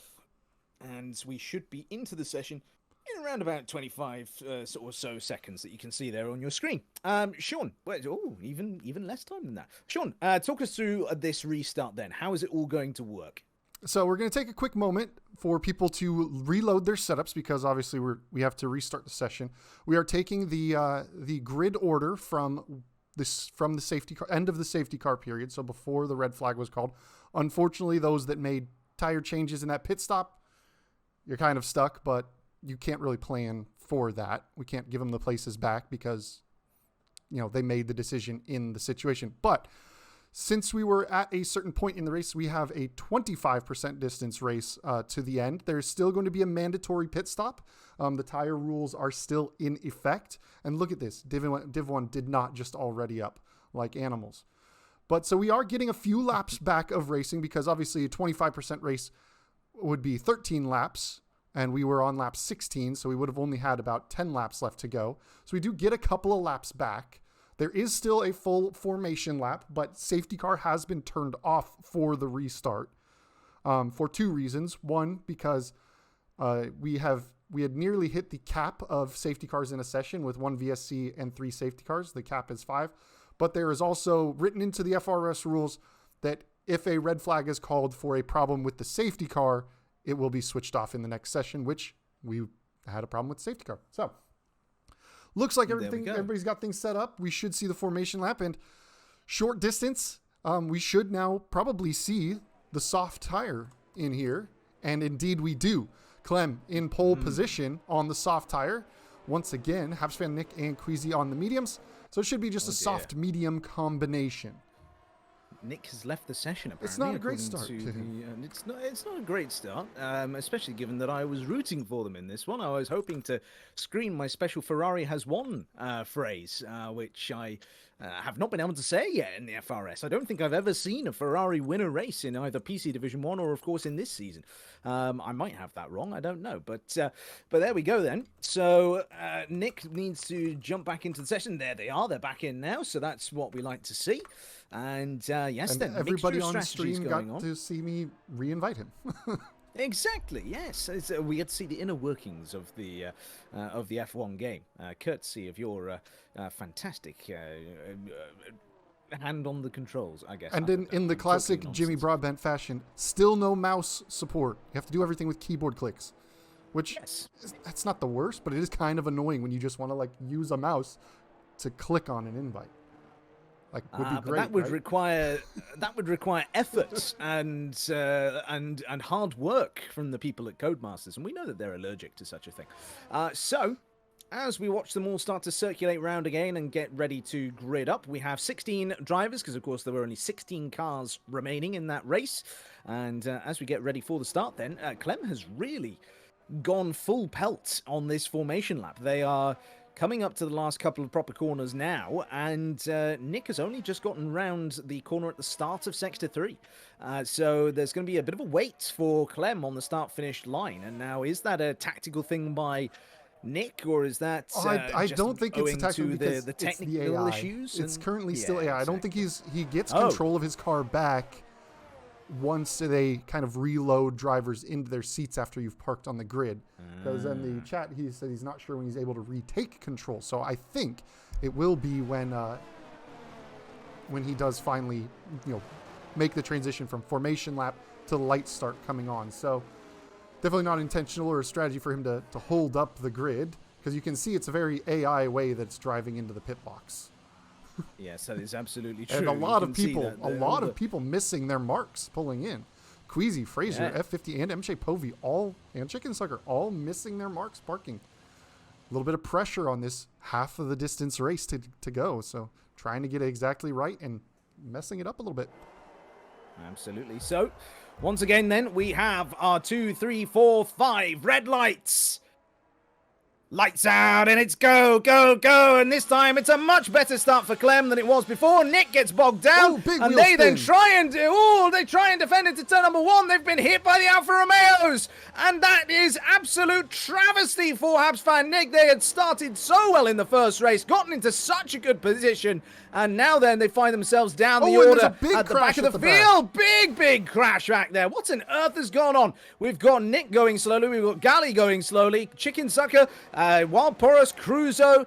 And we should be into the session in around about 25 or so seconds that you can see there on your screen. Sean, even less time than that. Sean, talk us through this restart then. How is it all going to work? So we're going to take a quick moment for people to reload their setups because obviously we have to restart the session. We are taking the grid order from the safety car, end of the safety car period, so before the red flag was called. Unfortunately, those that made tire changes in that pit stop, you're kind of stuck, but you can't really plan for that. We can't give them the places back because, they made the decision in the situation. But since we were at a certain point in the race, we have a 25% distance race to the end. There's still going to be a mandatory pit stop. The tire rules are still in effect. And look at this. Div 1 did not just already up like animals. But so we are getting a few laps back of racing because obviously a 25% race would be 13 laps. And we were on lap 16, so we would have only had about 10 laps left to go. So we do get a couple of laps back. There is still a full formation lap, but safety car has been turned off for the restart for two reasons. One, because we had nearly hit the cap of safety cars in a session with 1 VSC and 3 safety cars. The cap is 5. But there is also written into the FRS rules that if a red flag is called for a problem with the safety car, it will be switched off in the next session, which we had a problem with the safety car. So looks like everybody's got things set up. We should see the formation lap and short distance. We should now probably see the soft tire in here. And indeed we do. Clem in pole position on the soft tire. Once again, Habsfan Nick and Queasy on the mediums. So it should be just a soft medium combination. Nick has left the session, apparently. It's not a great start. It's not a great start, especially given that I was rooting for them in this one. I was hoping to screen my special Ferrari has won phrase, which I have not been able to say yet in the FRS. I don't think I've ever seen a Ferrari win a race in either PC Division 1 or, of course, in this season. I might have that wrong. I don't know. But there we go then. So Nick needs to jump back into the session. There they are. They're back in now. So that's what we like to see. And yes, and then everybody on the stream got to see me re-invite him. Exactly. Yes, we get to see the inner workings of the F1 game, courtesy of your fantastic hand on the controls, I guess. And in the classic Jimmy Broadbent fashion, still no mouse support. You have to do everything with keyboard clicks, which that's not the worst, but it is kind of annoying when you just want to use a mouse to click on an invite. Would be great, but that would require effort and hard work from the people at Codemasters, and we know that they're allergic to such a thing. So, as we watch them all start to circulate round again and get ready to grid up, we have 16 drivers, because of course there were only 16 cars remaining in that race. And as we get ready for the start then, Clem has really gone full pelt on this formation lap. They are coming up to the last couple of proper corners now, and Nick has only just gotten round the corner at the start of Sector 3. So there's going to be a bit of a wait for Clem on the start-finish line. And now, is that a tactical thing by Nick, or is that I don't think it's a tactical because the technical issues? It's currently still AI. I don't think he gets control of his car back once they kind of reload drivers into their seats after you've parked on the grid. Because in the chat, he said he's not sure when he's able to retake control. So I think it will be when he does finally, make the transition from formation lap to light start coming on. So definitely not intentional or a strategy for him to hold up the grid, because you can see it's a very AI way that's driving into the pit box. Yes, that is absolutely true. And a lot of people missing their marks pulling in. Queasy, Fraser, F50, and MJ Povey and Chicken Sucker all missing their marks parking. A little bit of pressure on this half of the distance race to go. So trying to get it exactly right and messing it up a little bit. Absolutely. So once again, then we have our 2, 3, 4, 5 red lights. Lights out, and it's go, go, go, and this time it's a much better start for Clem than it was before. Nick gets bogged down, and they then try and defend into turn number 1. They've been hit by the Alfa Romeos, and that is absolute travesty for Habs fan Nick. They had started so well in the first race, gotten into such a good position, And now then, they find themselves down the and there's order a big at the back crash of at the the back. field. Big crash back there. What on earth has gone on? We've got Nick going slowly. We've got Galley going slowly. Chicken Sucker, Wild Porous, Cruzo,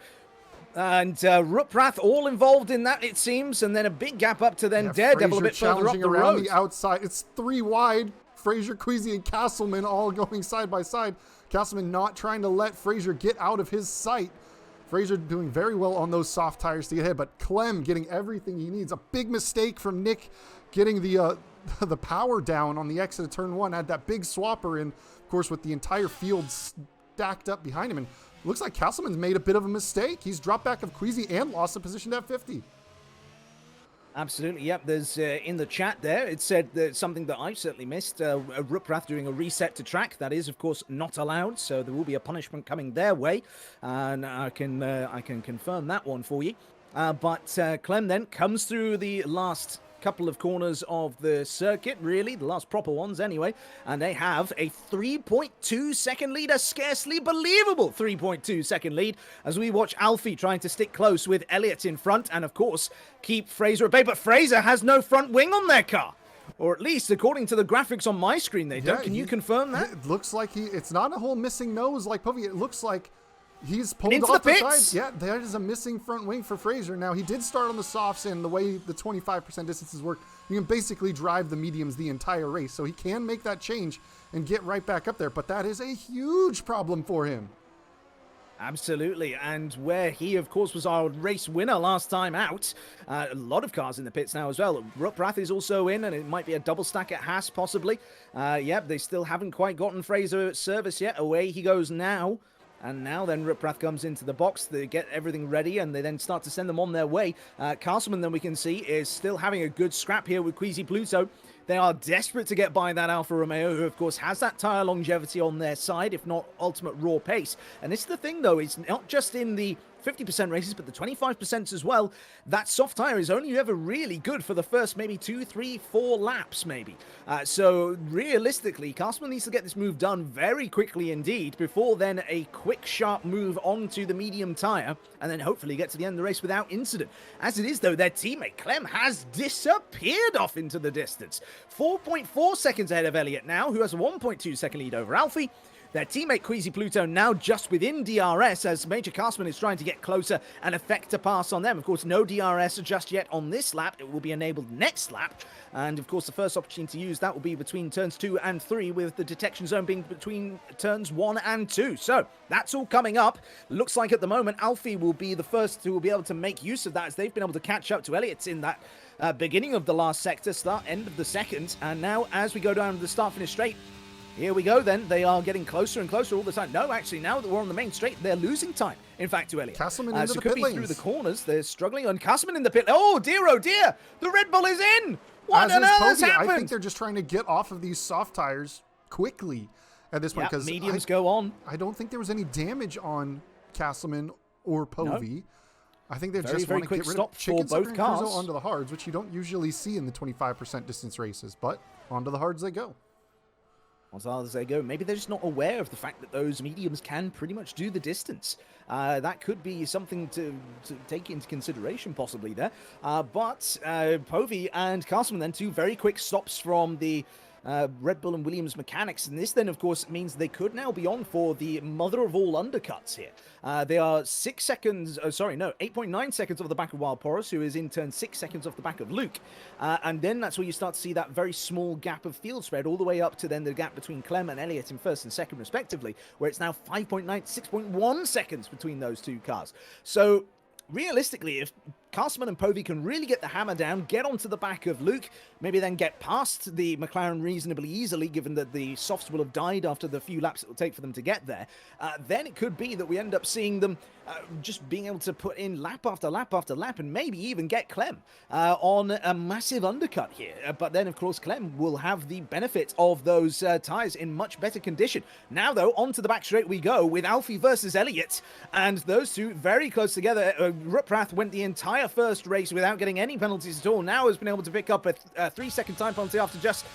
and Ruprath all involved in that, it seems. And then a big gap up to then Daredevil Fraser a bit further up challenging the around road. the outside. It's 3 wide. Fraser, Queasy, and Castleman all going side by side. Castleman not trying to let Fraser get out of his sight. Fraser doing very well on those soft tires to get ahead, but Clem getting everything he needs. A big mistake from Nick getting the power down on the exit of turn 1. Had that big swapper in, of course, with the entire field stacked up behind him. And looks like Castleman's made a bit of a mistake. He's dropped back of Queasy and lost the position to F50. Absolutely, yep. There's in the chat there, it said that something that I certainly missed. Ruprath doing a reset to track. That is, of course, not allowed. So there will be a punishment coming their way, and I can confirm that one for you. But Clem then comes through the last couple of corners of the circuit, really, the last proper ones anyway, and they have a 3.2 second lead, a scarcely believable 3.2 second lead, as we watch Alfie trying to stick close with Elliott in front, and of course keep Fraser at bay. But Fraser has no front wing on their car, or at least according to the graphics on my screen they don't. Can you confirm that? It looks like it's not a whole missing nose like Povey. It looks like he's pulled into off the the pits. side. Yeah, there is a missing front wing for Fraser. Now, he did start on the softs, and the way the 25% distances work, you can basically drive the mediums the entire race. So he can make that change and get right back up there. But that is a huge problem for him. Absolutely, and where he, of course, was our race winner last time out. A lot of cars in the pits now as well. Ruprath is also in, and it might be a double stack at Haas, possibly. Yep, they still haven't quite gotten Fraser at service yet. Away he goes now. And now then Ruprath comes into the box, they get everything ready, and they then start to send them on their way. Castleman, then we can see, is still having a good scrap here with Queasy Pluto. They are desperate to get by that Alfa Romeo, who of course has that tyre longevity on their side, if not ultimate raw pace. And this is the thing though, it's not just in the 50% races, but the 25% as well. That soft tyre is only ever really good for the first maybe 2, 3, 4 laps maybe. So realistically, Castleman needs to get this move done very quickly indeed, before then a quick sharp move onto the medium tyre, and then hopefully get to the end of the race without incident. As it is though, their teammate Clem has disappeared off into the distance. 4.4 seconds ahead of Elliott now, who has a 1.2 second lead over Alfie. Their teammate Queasy Pluto now just within DRS, as Major Castleman is trying to get closer and effect a pass on them. Of course, no DRS just yet on this lap. It will be enabled next lap. And of course, the first opportunity to use that will be between turns 2 and 3, with the detection zone being between turns 1 and 2. So that's all coming up. Looks like at the moment, Alfie will be the first who will be able to make use of that, as they've been able to catch up to Elliott in that beginning of the last sector, end of the second. And now as we go down to the start-finish straight, here we go then. They are getting closer and closer all the time. No, actually, now that we're on the main straight, they're losing time, in fact, to Elliott. Castleman into the could pit be lanes. through the corners. They're struggling. And Castleman in the pit. Oh, dear. The Red Bull is in. What on earth has happened? I think they're just trying to get off of these soft tires quickly at this point. Because mediums go on. I don't think there was any damage on Castleman or Povey. No. I think they just want to get rid of Chicken Sucker and Cruzo onto the hards, which you don't usually see in the 25% distance races. But onto the hards they go. As hard as they go. Maybe they're just not aware of the fact that those mediums can pretty much do the distance. That could be something to take into consideration possibly there. But Povey and Castleman then, 2 very quick stops from the Red Bull and Williams mechanics, and this then of course means they could now be on for the mother of all undercuts here. They are 8.9 seconds off the back of Wild Porous, who is in turn 6 seconds off the back of Luke, and then that's where you start to see that very small gap of field spread all the way up to then the gap between Clem and Elliott in first and second respectively, where it's now 5.9, 6.1 seconds between those 2 cars. So realistically, if Castleman and Povey can really get the hammer down, get onto the back of Luke, maybe then get past the McLaren reasonably easily, given that the softs will have died after the few laps it will take for them to get there, then it could be that we end up seeing them just being able to put in lap after lap after lap, and maybe even get Clem on a massive undercut here. But then, of course, Clem will have the benefit of those tyres in much better condition. Now, though, onto the back straight we go with Alfie versus Elliott, and those two very close together. Ruprath went the entire first race without getting any penalties at all. Now has been able to pick up a 3-second time penalty after just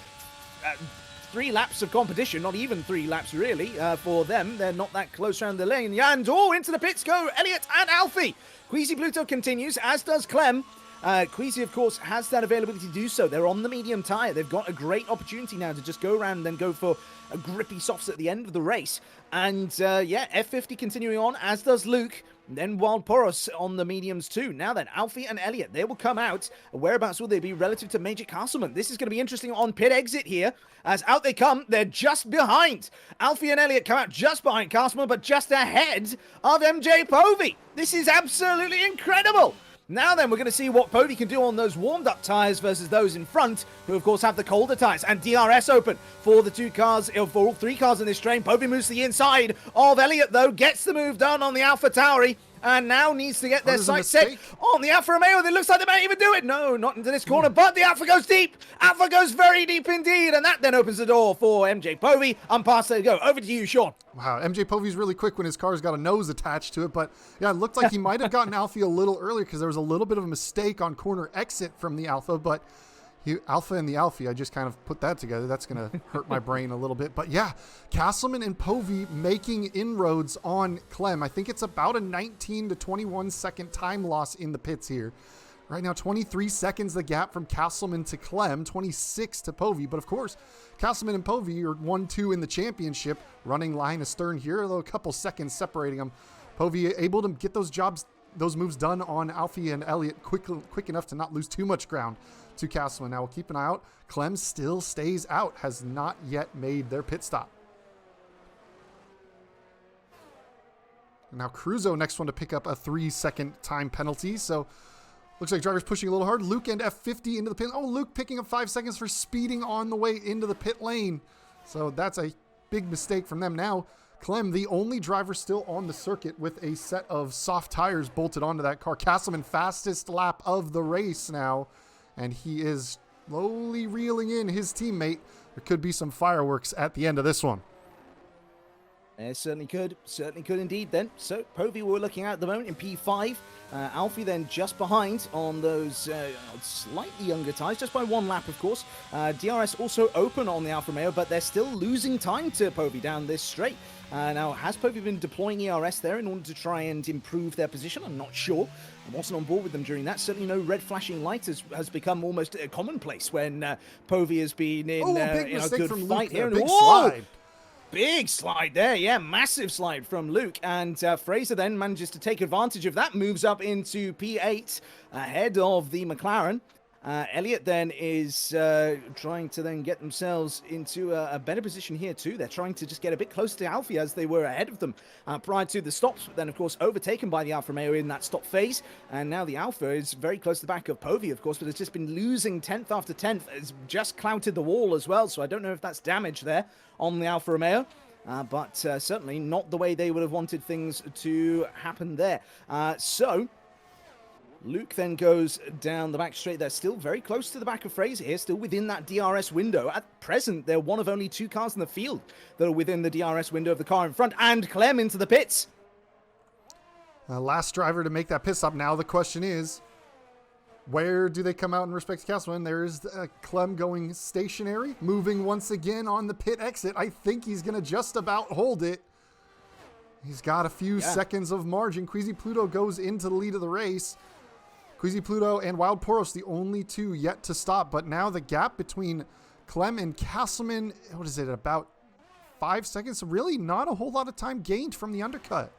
3 laps of competition. Not even 3 laps really for them. They're not that close around the lane. And into the pits go Elliott and Alfie. Queasy Pluto continues, as does Clem. Queasy, of course, has that availability to do so. They're on the medium tire. They've got a great opportunity now to just go around and then go for a grippy softs at the end of the race. And yeah, F50 continuing on, as does Luke. Then Wild Poros on the mediums too. Now then, Alfie and Elliot, they will come out. Whereabouts will they be relative to Major Castleman? This is going to be interesting on pit exit here. As out they come, they're just behind. Alfie and Elliot come out just behind Castleman, but just ahead of MJ Povey. This is absolutely incredible. Now then, we're going to see what Povey can do on those warmed-up tyres versus those in front, who of course have the colder tyres. And DRS open for the two cars, for all three cars in this train. Povey moves to the inside of Elliot, though, gets the move done on the Alpha Tauri, and now needs to get their sights set on the Alfa Romeo. It looks like they might even do it. No, not into this corner, but the Alpha goes deep. Alpha goes very deep indeed, and that then opens the door for MJ Povey. And past they go. Over to you, Sean. Wow, MJ Povey's really quick when his car's got a nose attached to it, but yeah, it looked like he might have gotten Alfie a little earlier because there was a little bit of a mistake on corner exit from the Alpha, but Alpha and the Alfie, I just kind of put that together. That's going to hurt my brain a little bit. But yeah, Castleman and Povey making inroads on Clem. I think it's about a 19 to 21 second time loss in the pits here. Right now, 23 seconds the gap from Castleman to Clem, 26 to Povey. But of course, Castleman and Povey are 1-2 in the championship, running line astern here, although a couple seconds separating them. Povey able to get those moves done on Alfie and Elliot quick enough to not lose too much ground to Castleman. Now we'll keep an eye out. Clem still stays out, has not yet made their pit stop. And now Cruzo, next one to pick up a 3-second time penalty. So looks like driver's pushing a little hard. Luke and F50 into the pit. Oh, Luke picking up 5 seconds for speeding on the way into the pit lane. So that's a big mistake from them. Now Clem, the only driver still on the circuit with a set of soft tires bolted onto that car. Castleman, fastest lap of the race now, and he is slowly reeling in his teammate. There could be some fireworks at the end of this one. It certainly could indeed then. So Povey we're looking at the moment in P5. Alfie then just behind on those slightly younger tyres, just by one lap of course. DRS also open on the Alfa Romeo, but they're still losing time to Povey down this straight. Now, has Povey been deploying ERS there in order to try and improve their position? I'm not sure. I wasn't on board with them during that. Certainly no red flashing light has become almost a commonplace when Povey has been in a good fight here. Big slide. Big slide there, yeah, massive slide from Luke, and Fraser then manages to take advantage of that, moves up into P8 ahead of the McLaren. Elliot then is trying to then get themselves into a better position here too. They're trying to just get a bit closer to Alfie as they were ahead of them prior to the stops, but then of course overtaken by the Alfa Romeo in that stop phase, and now the Alfa is very close to the back of Povey of course, but it's just been losing 10th after 10th. It's just clouted the wall as well, so I don't know if that's damage there on the Alfa Romeo. But certainly not the way they would have wanted things to happen there. So Luke then goes down the back straight. They're still very close to the back of Fraser here, still within that DRS window. At present, they're one of only 2 cars in the field that are within the DRS window of the car in front. And Clem into the pits. Last driver to make that pit stop. Now the question is, where do they come out in respect to Castleman? There's Clem going stationary, moving once again on the pit exit. I think he's going to just about hold it. He's got a few seconds of margin. Queasy Pluto goes into the lead of the race. Queasy Pluto and Wild Poros, the only 2 yet to stop. But now the gap between Clem and Castleman, what is it, about 5 seconds? Really not a whole lot of time gained from the undercut.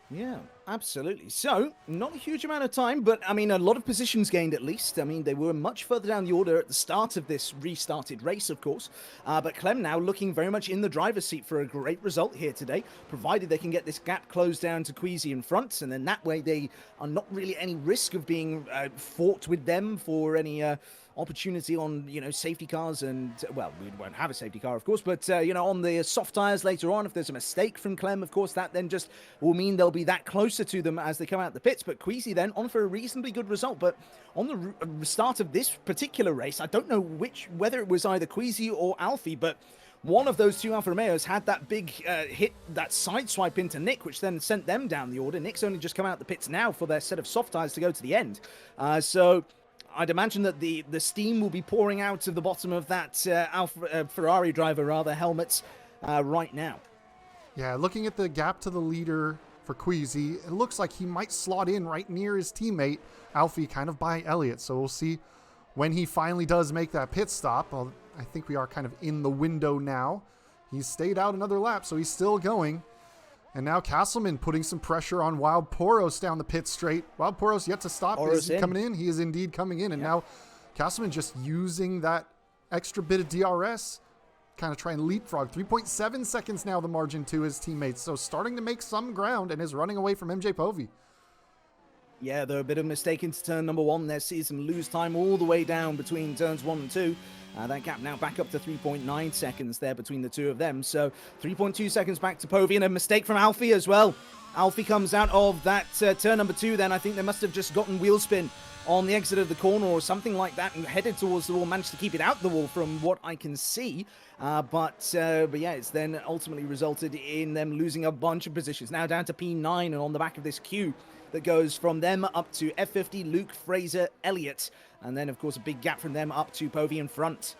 Yeah, absolutely. So, not a huge amount of time, but I mean, a lot of positions gained at least. I mean, they were much further down the order at the start of this restarted race, of course. But Clem now looking very much in the driver's seat for a great result here today, provided they can get this gap closed down to Queasy in front, and then that way they are not really any risk of being fought with them for any opportunity on, safety cars and, well, we won't have a safety car, of course, but, on the soft tires later on, if there's a mistake from Clem, of course, that then just will mean they'll be that closer to them as they come out the pits. But Queasy then on for a reasonably good result. But on the start of this particular race, I don't know whether it was either Queasy or Alfie, but one of those 2 Alfa Romeos had that big hit, that side swipe into Nick, which then sent them down the order. Nick's only just come out the pits now for their set of soft tires to go to the end. So I'd imagine that the steam will be pouring out of the bottom of that Ferrari driver, helmets right now. Yeah, looking at the gap to the leader for Queasy. It looks like he might slot in right near his teammate, Alfie, kind of by Elliott. So we'll see when he finally does make that pit stop. Well, I think we are kind of in the window now. He's stayed out another lap, so he's still going. And now Castleman putting some pressure on Wild Poros down the pit straight. Wild Poros yet to stop. Is he coming in? He is indeed coming in. And now Castleman just using that extra bit of DRS, kind of trying to leapfrog. 3.7 seconds now the margin to his teammates. So starting to make some ground and is running away from MJ Povey. Yeah, they're a bit of a mistake into turn number 1. They're seeing some lose time all the way down between turns 1 and 2. That gap now back up to 3.9 seconds there between the two of them. So 3.2 seconds back to Povey, and a mistake from Alfie as well. Alfie comes out of that turn number 2 then. I think they must have just gotten wheel spin on the exit of the corner or something like that and headed towards the wall, managed to keep it out the wall from what I can see. But yeah, it's then ultimately resulted in them losing a bunch of positions. Now down to P9 and on the back of this queue that goes from them up to F50, Luke, Fraser, Elliott. And then, of course, a big gap from them up to Povey in front.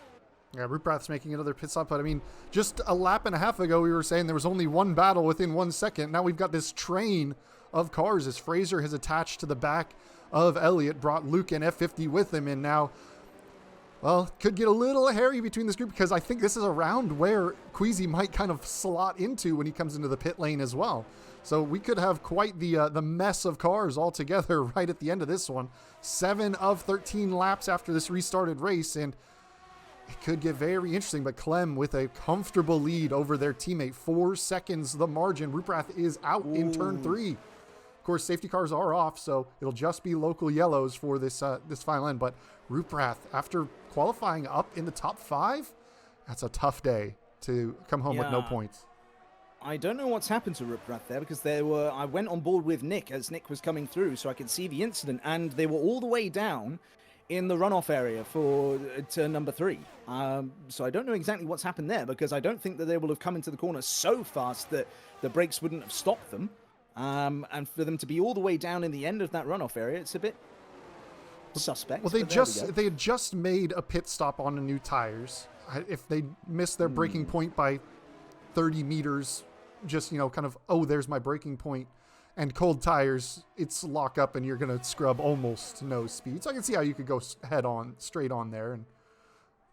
Yeah, Ruprath's making another pit stop. But, I mean, just a lap and a half ago, we were saying there was only one battle within 1 second. Now we've got this train of cars as Fraser has attached to the back of Elliott, brought Luke and F50 with him. And now, well, could get a little hairy between this group because I think this is a round where Queasy might kind of slot into when he comes into the pit lane as well. So we could have quite the mess of cars all together right at the end of this one. 7 of 13 laps after this restarted race, and it could get very interesting. But Clem with a comfortable lead over their teammate. 4 seconds the margin. Ruprath is out in turn 3. Of course, safety cars are off, so it'll just be local yellows for this this final end. But Ruprath, after qualifying up in the top 5, that's a tough day to come home with no points. I don't know what's happened to Ruprath there because I went on board with Nick as Nick was coming through so I could see the incident, and they were all the way down in the runoff area for turn number 3. So I don't know exactly what's happened there because I don't think that they will have come into the corner so fast that the brakes wouldn't have stopped them. And for them to be all the way down in the end of that runoff area, it's a bit suspect. Well, they had just made a pit stop on the new tires. If they missed their braking point by 30 meters, just, kind of, oh, there's my braking point, and cold tires, it's lock up and you're going to scrub almost no speed. So I can see how you could go straight on there, and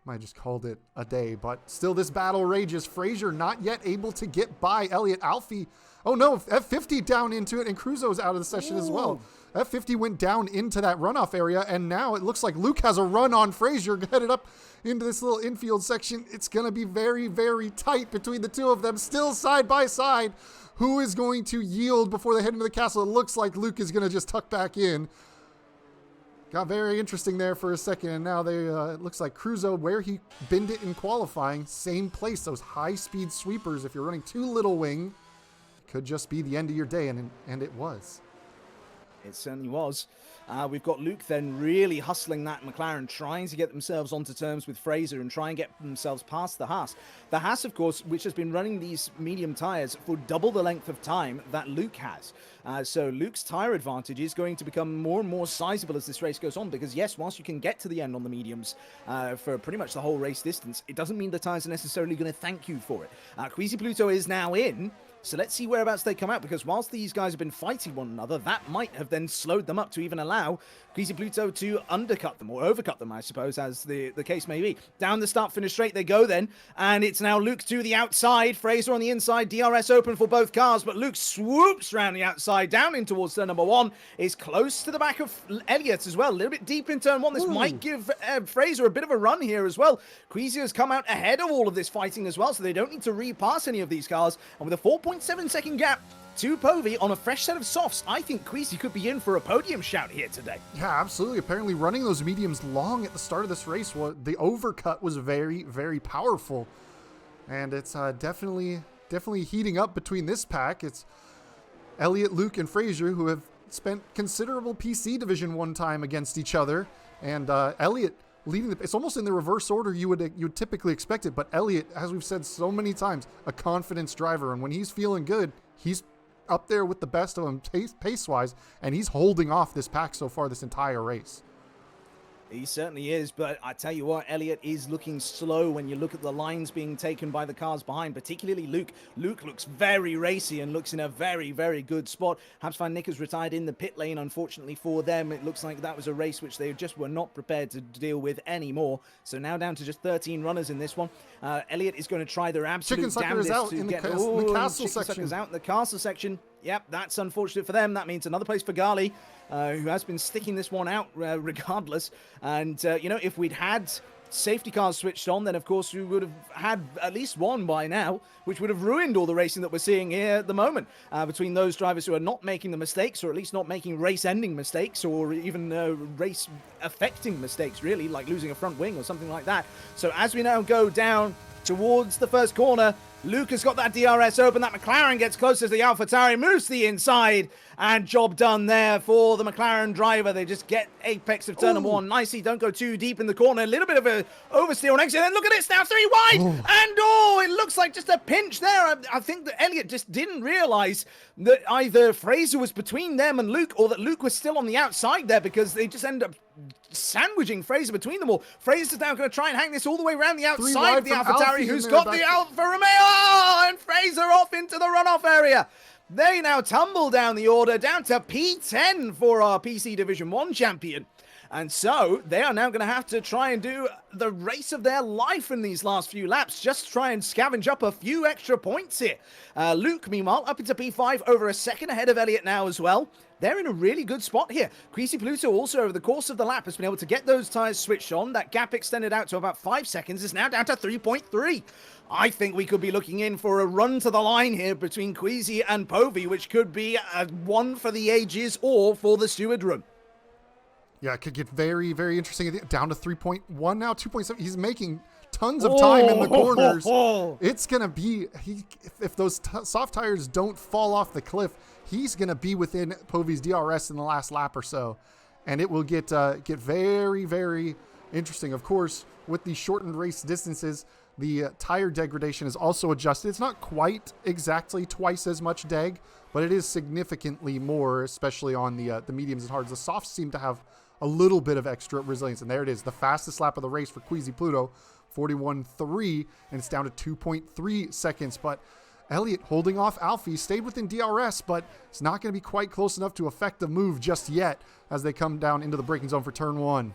might have just called it a day. But still, this battle rages. Fraser not yet able to get by Elliott. Alfie, oh no, F50 down into it, and Cruzo's out of the session as well. F50 went down into that runoff area, and now it looks like Luke has a run on Fraser, headed up into this little infield section. It's going to be very, very tight between the two of them, still side by side. Who is going to yield before they head into the castle? It looks like Luke is going to just tuck back in. Got very interesting there for a second, and now it looks like Cruzo, where he binned it in qualifying, same place. Those high-speed sweepers, if you're running too little wing, could just be the end of your day, and it was. It certainly was. We've got Luke then really hustling that McLaren, trying to get themselves onto terms with Fraser and try and get themselves past the Haas. The Haas, of course, which has been running these medium tyres for double the length of time that Luke has. So Luke's tyre advantage is going to become more and more sizable as this race goes on, because yes, whilst you can get to the end on the mediums for pretty much the whole race distance, it doesn't mean the tyres are necessarily going to thank you for it. Queasy Pluto is now in. So let's see whereabouts they come out, because whilst these guys have been fighting one another, that might have then slowed them up to even allow Queasy Pluto to undercut them, or overcut them, I suppose, as the case may be. Down the start-finish straight they go then, and it's now Luke to the outside, Fraser on the inside, DRS open for both cars, but Luke swoops around the outside, down in towards turn number 1, is close to the back of Elliott as well, a little bit deep in turn 1. This might give Fraser a bit of a run here as well. Queasy has come out ahead of all of this fighting as well, so they don't need to repass any of these cars, and with a 4.7-second gap to Povey on a fresh set of softs, I think Queasy could be in for a podium shout here today. Yeah, absolutely. Apparently running those mediums long at the start of this race, the overcut was very, very powerful. And it's definitely heating up between this pack. It's Elliott, Luke, and Fraser, who have spent considerable PC Division 1 time against each other. And Elliott leading it's almost in the reverse order you would typically expect it, but Elliott, as we've said so many times, a confidence driver, and when he's feeling good, he's up there with the best of them pace-wise, and he's holding off this pack so far this entire race. He certainly is, but I tell you what, Elliott is looking slow when you look at the lines being taken by the cars behind, particularly Luke. Luke looks very racy and looks in a very, very good spot. Habs Van Nick has retired in the pit lane, unfortunately for them. It looks like that was a race which they just were not prepared to deal with anymore. So now down to just 13 runners in this one. Elliott is going to try their absolute damnedest to get... the castle section. Out in the castle section. Yep, that's unfortunate for them. That means another place for Gali, who has been sticking this one out regardless. And, you know, if we'd had safety cars switched on, then of course we would have had at least one by now, which would have ruined all the racing that we're seeing here at the moment between those drivers who are not making the mistakes, or at least not making race-ending mistakes, or even race-affecting mistakes, really, like losing a front wing or something like that. So as we now go down towards the first corner, Luke has got that DRS open. That McLaren gets closer to the AlphaTauri, moves to the inside, and job done there for the McLaren driver. They just get apex of turn number one nicely. Don't go too deep in the corner. A little bit of a oversteer on exit. And look at this now, 3 wide. Ooh. And it looks like just a pinch there. I think that Elliott just didn't realize that either Fraser was between them and Luke, or that Luke was still on the outside there, because they just end up sandwiching Fraser between them all. Fraser's now going to try and hang this all the way around the outside of the AlphaTauri, who's got the Alfa Romeo, and Fraser off into the runoff area. They now tumble down the order, down to P10 for our PC Division 1 champion. And so they are now going to have to try and do the race of their life in these last few laps, just try and scavenge up a few extra points here. Luke, meanwhile, up into P5, over a second ahead of Elliott now as well. They're in a really good spot here. Queasy Pluto also, over the course of the lap, has been able to get those tyres switched on. That gap extended out to about 5 seconds. Is now down to 3.3. I think we could be looking in for a run to the line here between Queasy and Povey, which could be one for the ages or for the steward room. Yeah, it could get very, very interesting. Down to 3.1 now, 2.7. He's making tons of time in the corners. It's going to be, if those soft tires don't fall off the cliff, he's going to be within Povey's DRS in the last lap or so. And it will get very, very interesting. Of course, with the shortened race distances, the tire degradation is also adjusted. It's not quite exactly twice as much deg, but it is significantly more, especially on the mediums and hards. The softs seem to have a little bit of extra resilience. And there it is, the fastest lap of the race for Queasy Pluto, 41.3, and it's down to 2.3 seconds. But Elliott holding off Alfie, stayed within DRS, but it's not going to be quite close enough to affect the move just yet as they come down into the braking zone for turn 1.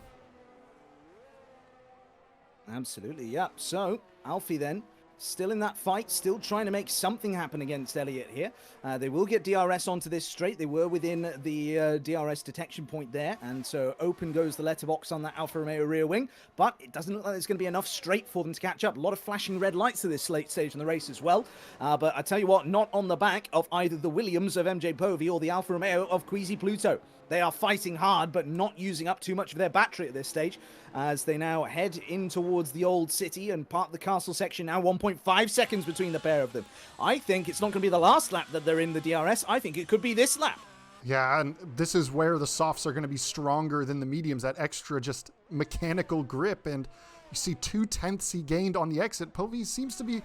Absolutely, yep. So, Alfie then, still in that fight, still trying to make something happen against Elliott here. They will get DRS onto this straight. They were within the DRS detection point there, and so open goes the letterbox on that Alfa Romeo rear wing, but it doesn't look like there's going to be enough straight for them to catch up. A lot of flashing red lights at this late stage in the race as well, but I tell you what, not on the back of either the Williams of MJ Povey or the Alfa Romeo of Queasy Pluto. They are fighting hard, but not using up too much of their battery at this stage, as they now head in towards the old city and part the castle section. Now 1.5 seconds between the pair of them. I think it's not going to be the last lap that they're in the DRS. I think it could be this lap. Yeah, and this is where the softs are going to be stronger than the mediums, that extra just mechanical grip. And you see 0.2 he gained on the exit. Povey seems to be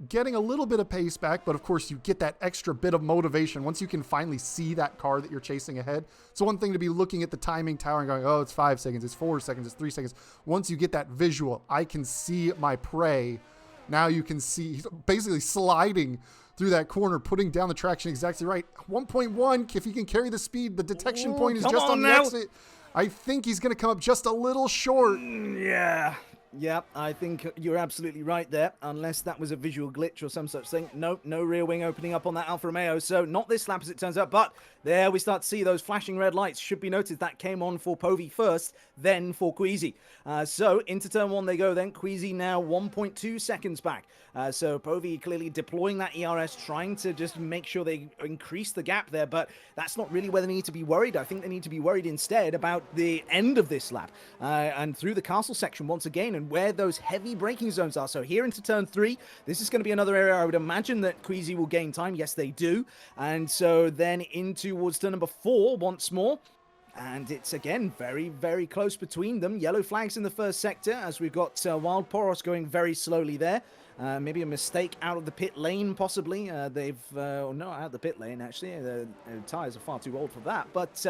getting a little bit of pace back, but of course you get that extra bit of motivation once you can finally see that car that you're chasing ahead. It's one thing to be looking at the timing tower and going, oh, it's 5 seconds, it's 4 seconds, it's 3 seconds. Once you get that visual, I can see my prey. Now you can see he's basically sliding through that corner, putting down the traction exactly right. 1.1, if he can carry the speed, the detection point is just on the exit. I think he's going to come up just a little short. Yeah. Yep, I think you're absolutely right there, unless that was a visual glitch or some such thing. Nope, no rear wing opening up on that Alfa Romeo, so not this lap as it turns out, but there we start to see those flashing red lights. Should be noted that came on for Povey first, then for Queasy. So into turn 1 they go then. Queasy now 1.2 seconds back. So Povey clearly deploying that ERS, trying to just make sure they increase the gap there, but that's not really where they need to be worried. I think they need to be worried instead about the end of this lap and through the castle section once again, and where those heavy braking zones are. So here into turn 3, this is going to be another area I would imagine that Queasy will gain time. Yes, they do. And so then in towards turn number 4 once more. And it's, again, very, very close between them. Yellow flags in the first sector, as we've got Wild Poros going very slowly there. Maybe a mistake out of the pit lane, possibly. They've, no, out of the pit lane, actually. The tyres are far too old for that. But,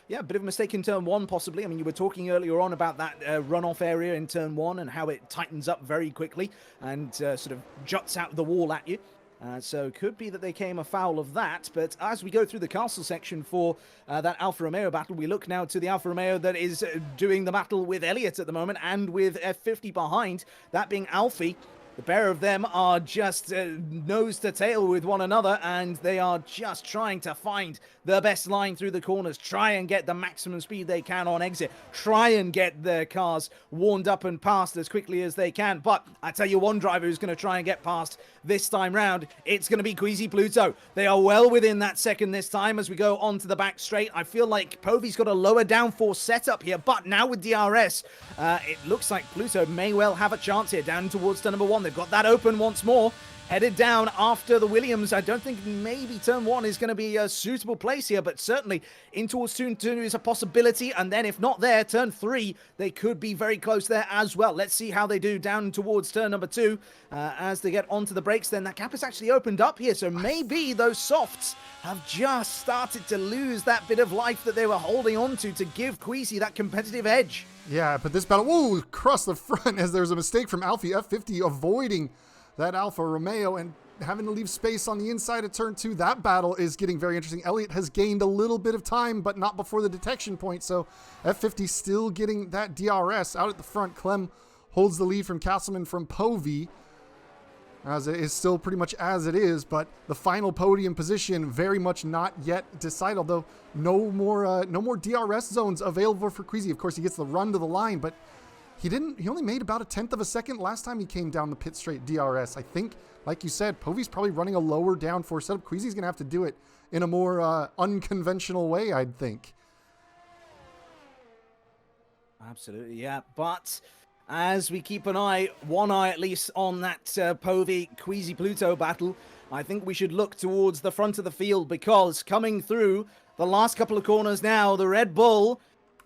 yeah, a bit of a mistake in turn 1, possibly. I mean, you were talking earlier on about that runoff area in turn 1 and how it tightens up very quickly and sort of juts out the wall at you. So could be that they came afoul of that, but as we go through the castle section for that Alfa Romeo battle, we look now to the Alfa Romeo that is doing the battle with Elliott at the moment and with F50 behind, that being Alfie. The pair of them are just nose to tail with one another, and they are just trying to find the best line through the corners, try and get the maximum speed they can on exit, try and get their cars warmed up and past as quickly as they can. But I tell you one driver who's going to try and get past this time round, it's going to be Queasy Pluto. They are well within that second this time as we go onto the back straight. I feel like Povy's got a lower downforce setup here, but now with DRS, it looks like Pluto may well have a chance here down towards turn number 1. They've got that open once more. Headed down after the Williams. I don't think maybe turn 1 is going to be a suitable place here, but certainly in towards turn 2 is a possibility. And then if not there, turn 3, they could be very close there as well. Let's see how they do down towards turn number 2 as they get onto the brakes. Then that gap has actually opened up here, so maybe those softs have just started to lose that bit of life that they were holding on to give Queasy that competitive edge. Yeah, but this battle, whoa, across the front as there's a mistake from Alfie F50 avoiding that Alfa Romeo and having to leave space on the inside of turn 2. That battle is getting very interesting. Elliott has gained a little bit of time, but not before the detection point. So F50 still getting that DRS out at the front. Clem holds the lead from Castleman from Povey, as it is still pretty much as it is, but the final podium position very much not yet decided, although no more DRS zones available for Queasy. Of course, he gets the run to the line, but he only made about a 1/10 of a second last time he came down the pit straight DRS. I think, like you said, Povey's probably running a lower downforce setup. Queasy's going to have to do it in a more unconventional way, I'd think. Absolutely, yeah. But as we keep one eye at least on that Povey-Queasy Pluto battle, I think we should look towards the front of the field, because coming through the last couple of corners now, the Red Bull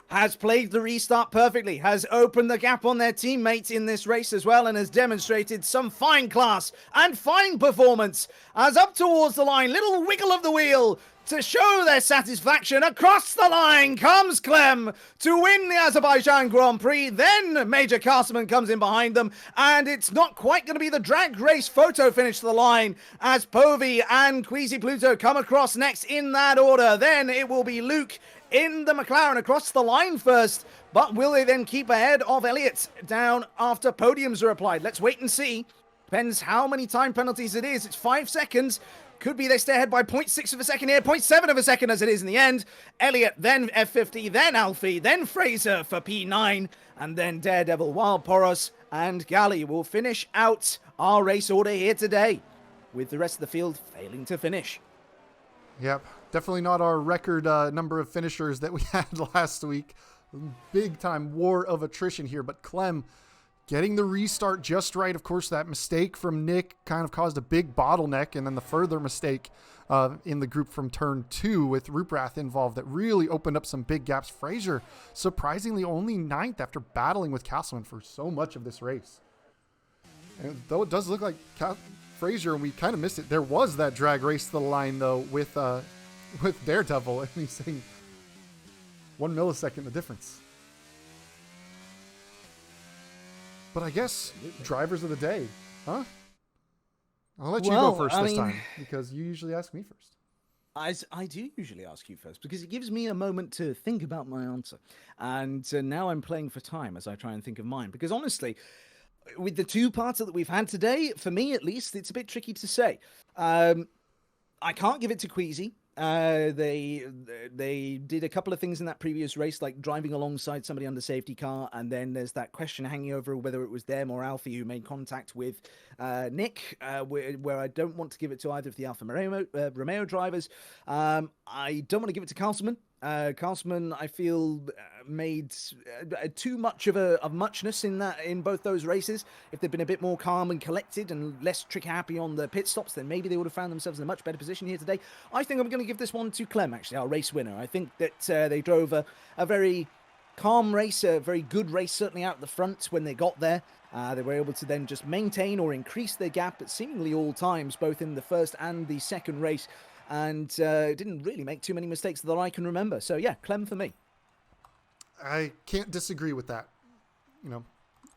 has played the restart perfectly, has opened the gap on their teammates in this race as well, and has demonstrated some fine class and fine performance. As up towards the line, little wiggle of the wheel to show their satisfaction. Across the line comes Clem to win the Azerbaijan Grand Prix. Then Major Castleman comes in behind them, and it's not quite going to be the drag race photo finish to the line as Povey and Queasy Pluto come across next in that order. Then it will be Luke in the McLaren across the line first, but will they then keep ahead of Elliott down after podiums are applied? Let's wait and see. Depends how many time penalties it is. It's 5 seconds. Could be they stay ahead by 0.6 of a second here, 0.7 of a second as it is in the end. Elliott, then F50, then Alfie, then Fraser for P9, and then Daredevil, while Poros and Galley will finish out our race order here today, with the rest of the field failing to finish. Yep, definitely not our record number of finishers that we had last week. Big time war of attrition here, but Clem getting the restart just right. Of course, that mistake from Nick kind of caused a big bottleneck, and then the further mistake in the group from turn 2 with Ruprath involved that really opened up some big gaps. Fraser, surprisingly, only 9th after battling with Castleman for so much of this race. And though it does look like Fraser, and we kind of missed it, there was that drag race to the line, though, with Daredevil, and he's saying 1 millisecond the difference. But I guess drivers of the day, huh? I'll let you go first this time, because you usually ask me first. I do usually ask you first, because it gives me a moment to think about my answer. And now I'm playing for time as I try and think of mine. Because honestly, with the two parts that we've had today, for me at least, it's a bit tricky to say. I can't give it to Queasy. They did a couple of things in that previous race, like driving alongside somebody under safety car, and then there's that question hanging over whether it was them or Alfie who made contact with Nick, where I don't want to give it to either of the Alfa Romeo drivers. I don't want to give it to Castleman. Castleman, I feel, made too much of muchness in both those races. If they'd been a bit more calm and collected and less trick-happy on the pit stops, then maybe they would have found themselves in a much better position here today. I think I'm going to give this one to Clem, actually, our race winner. I think that they drove a very calm race, a very good race, certainly out the front when they got there. They were able to then just maintain or increase their gap at seemingly all times, both in the first and the second race, and didn't really make too many mistakes that I can remember. So yeah, Clem for me. I can't disagree with that. You know,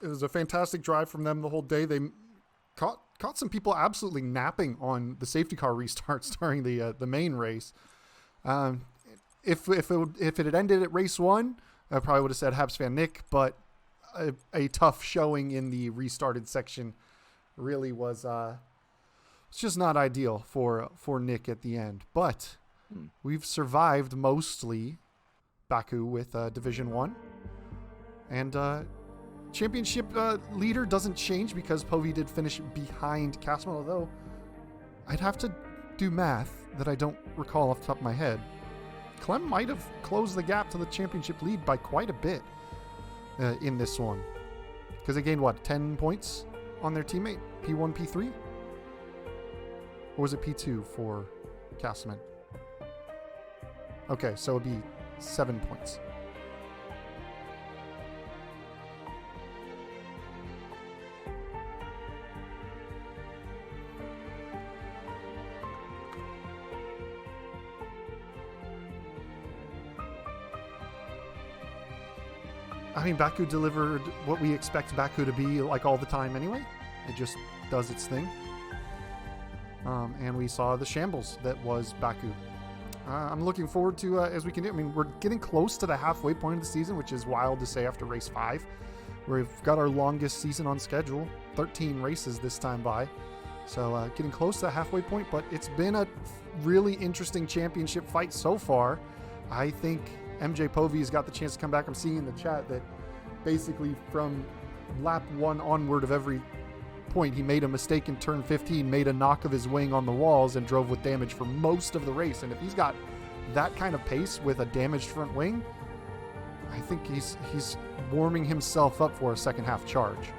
it was a fantastic drive from them the whole day. They caught some people absolutely napping on the safety car restarts during the main race. If it had ended at race 1, I probably would have said Habs Van Nick, but a tough showing in the restarted section really was it's just not ideal for Nick at the end. But we've survived mostly Baku with Division 1. And championship leader doesn't change because Povey did finish behind Castleman, although I'd have to do math that I don't recall off the top of my head. Clem might have closed the gap to the championship lead by quite a bit in this one. Because they gained, 10 points on their teammate? P1, P3? Or was it P2 for Castleman? Okay, so it'd be 7 points. I mean, Baku delivered what we expect Baku to be like all the time anyway. It just does its thing. And we saw the shambles that was Baku. I'm looking forward to, as we can do, I mean, we're getting close to the halfway point of the season, which is wild to say after race 5. We've got our longest season on schedule, 13 races this time by. So getting close to the halfway point, but it's been a really interesting championship fight so far. I think MJ Povey's got the chance to come back. I'm seeing in the chat that basically from lap 1 onward of every point, he made a mistake in turn 15, made a knock of his wing on the walls, and drove with damage for most of the race. And if he's got that kind of pace with a damaged front wing, I think he's warming himself up for a second half charge.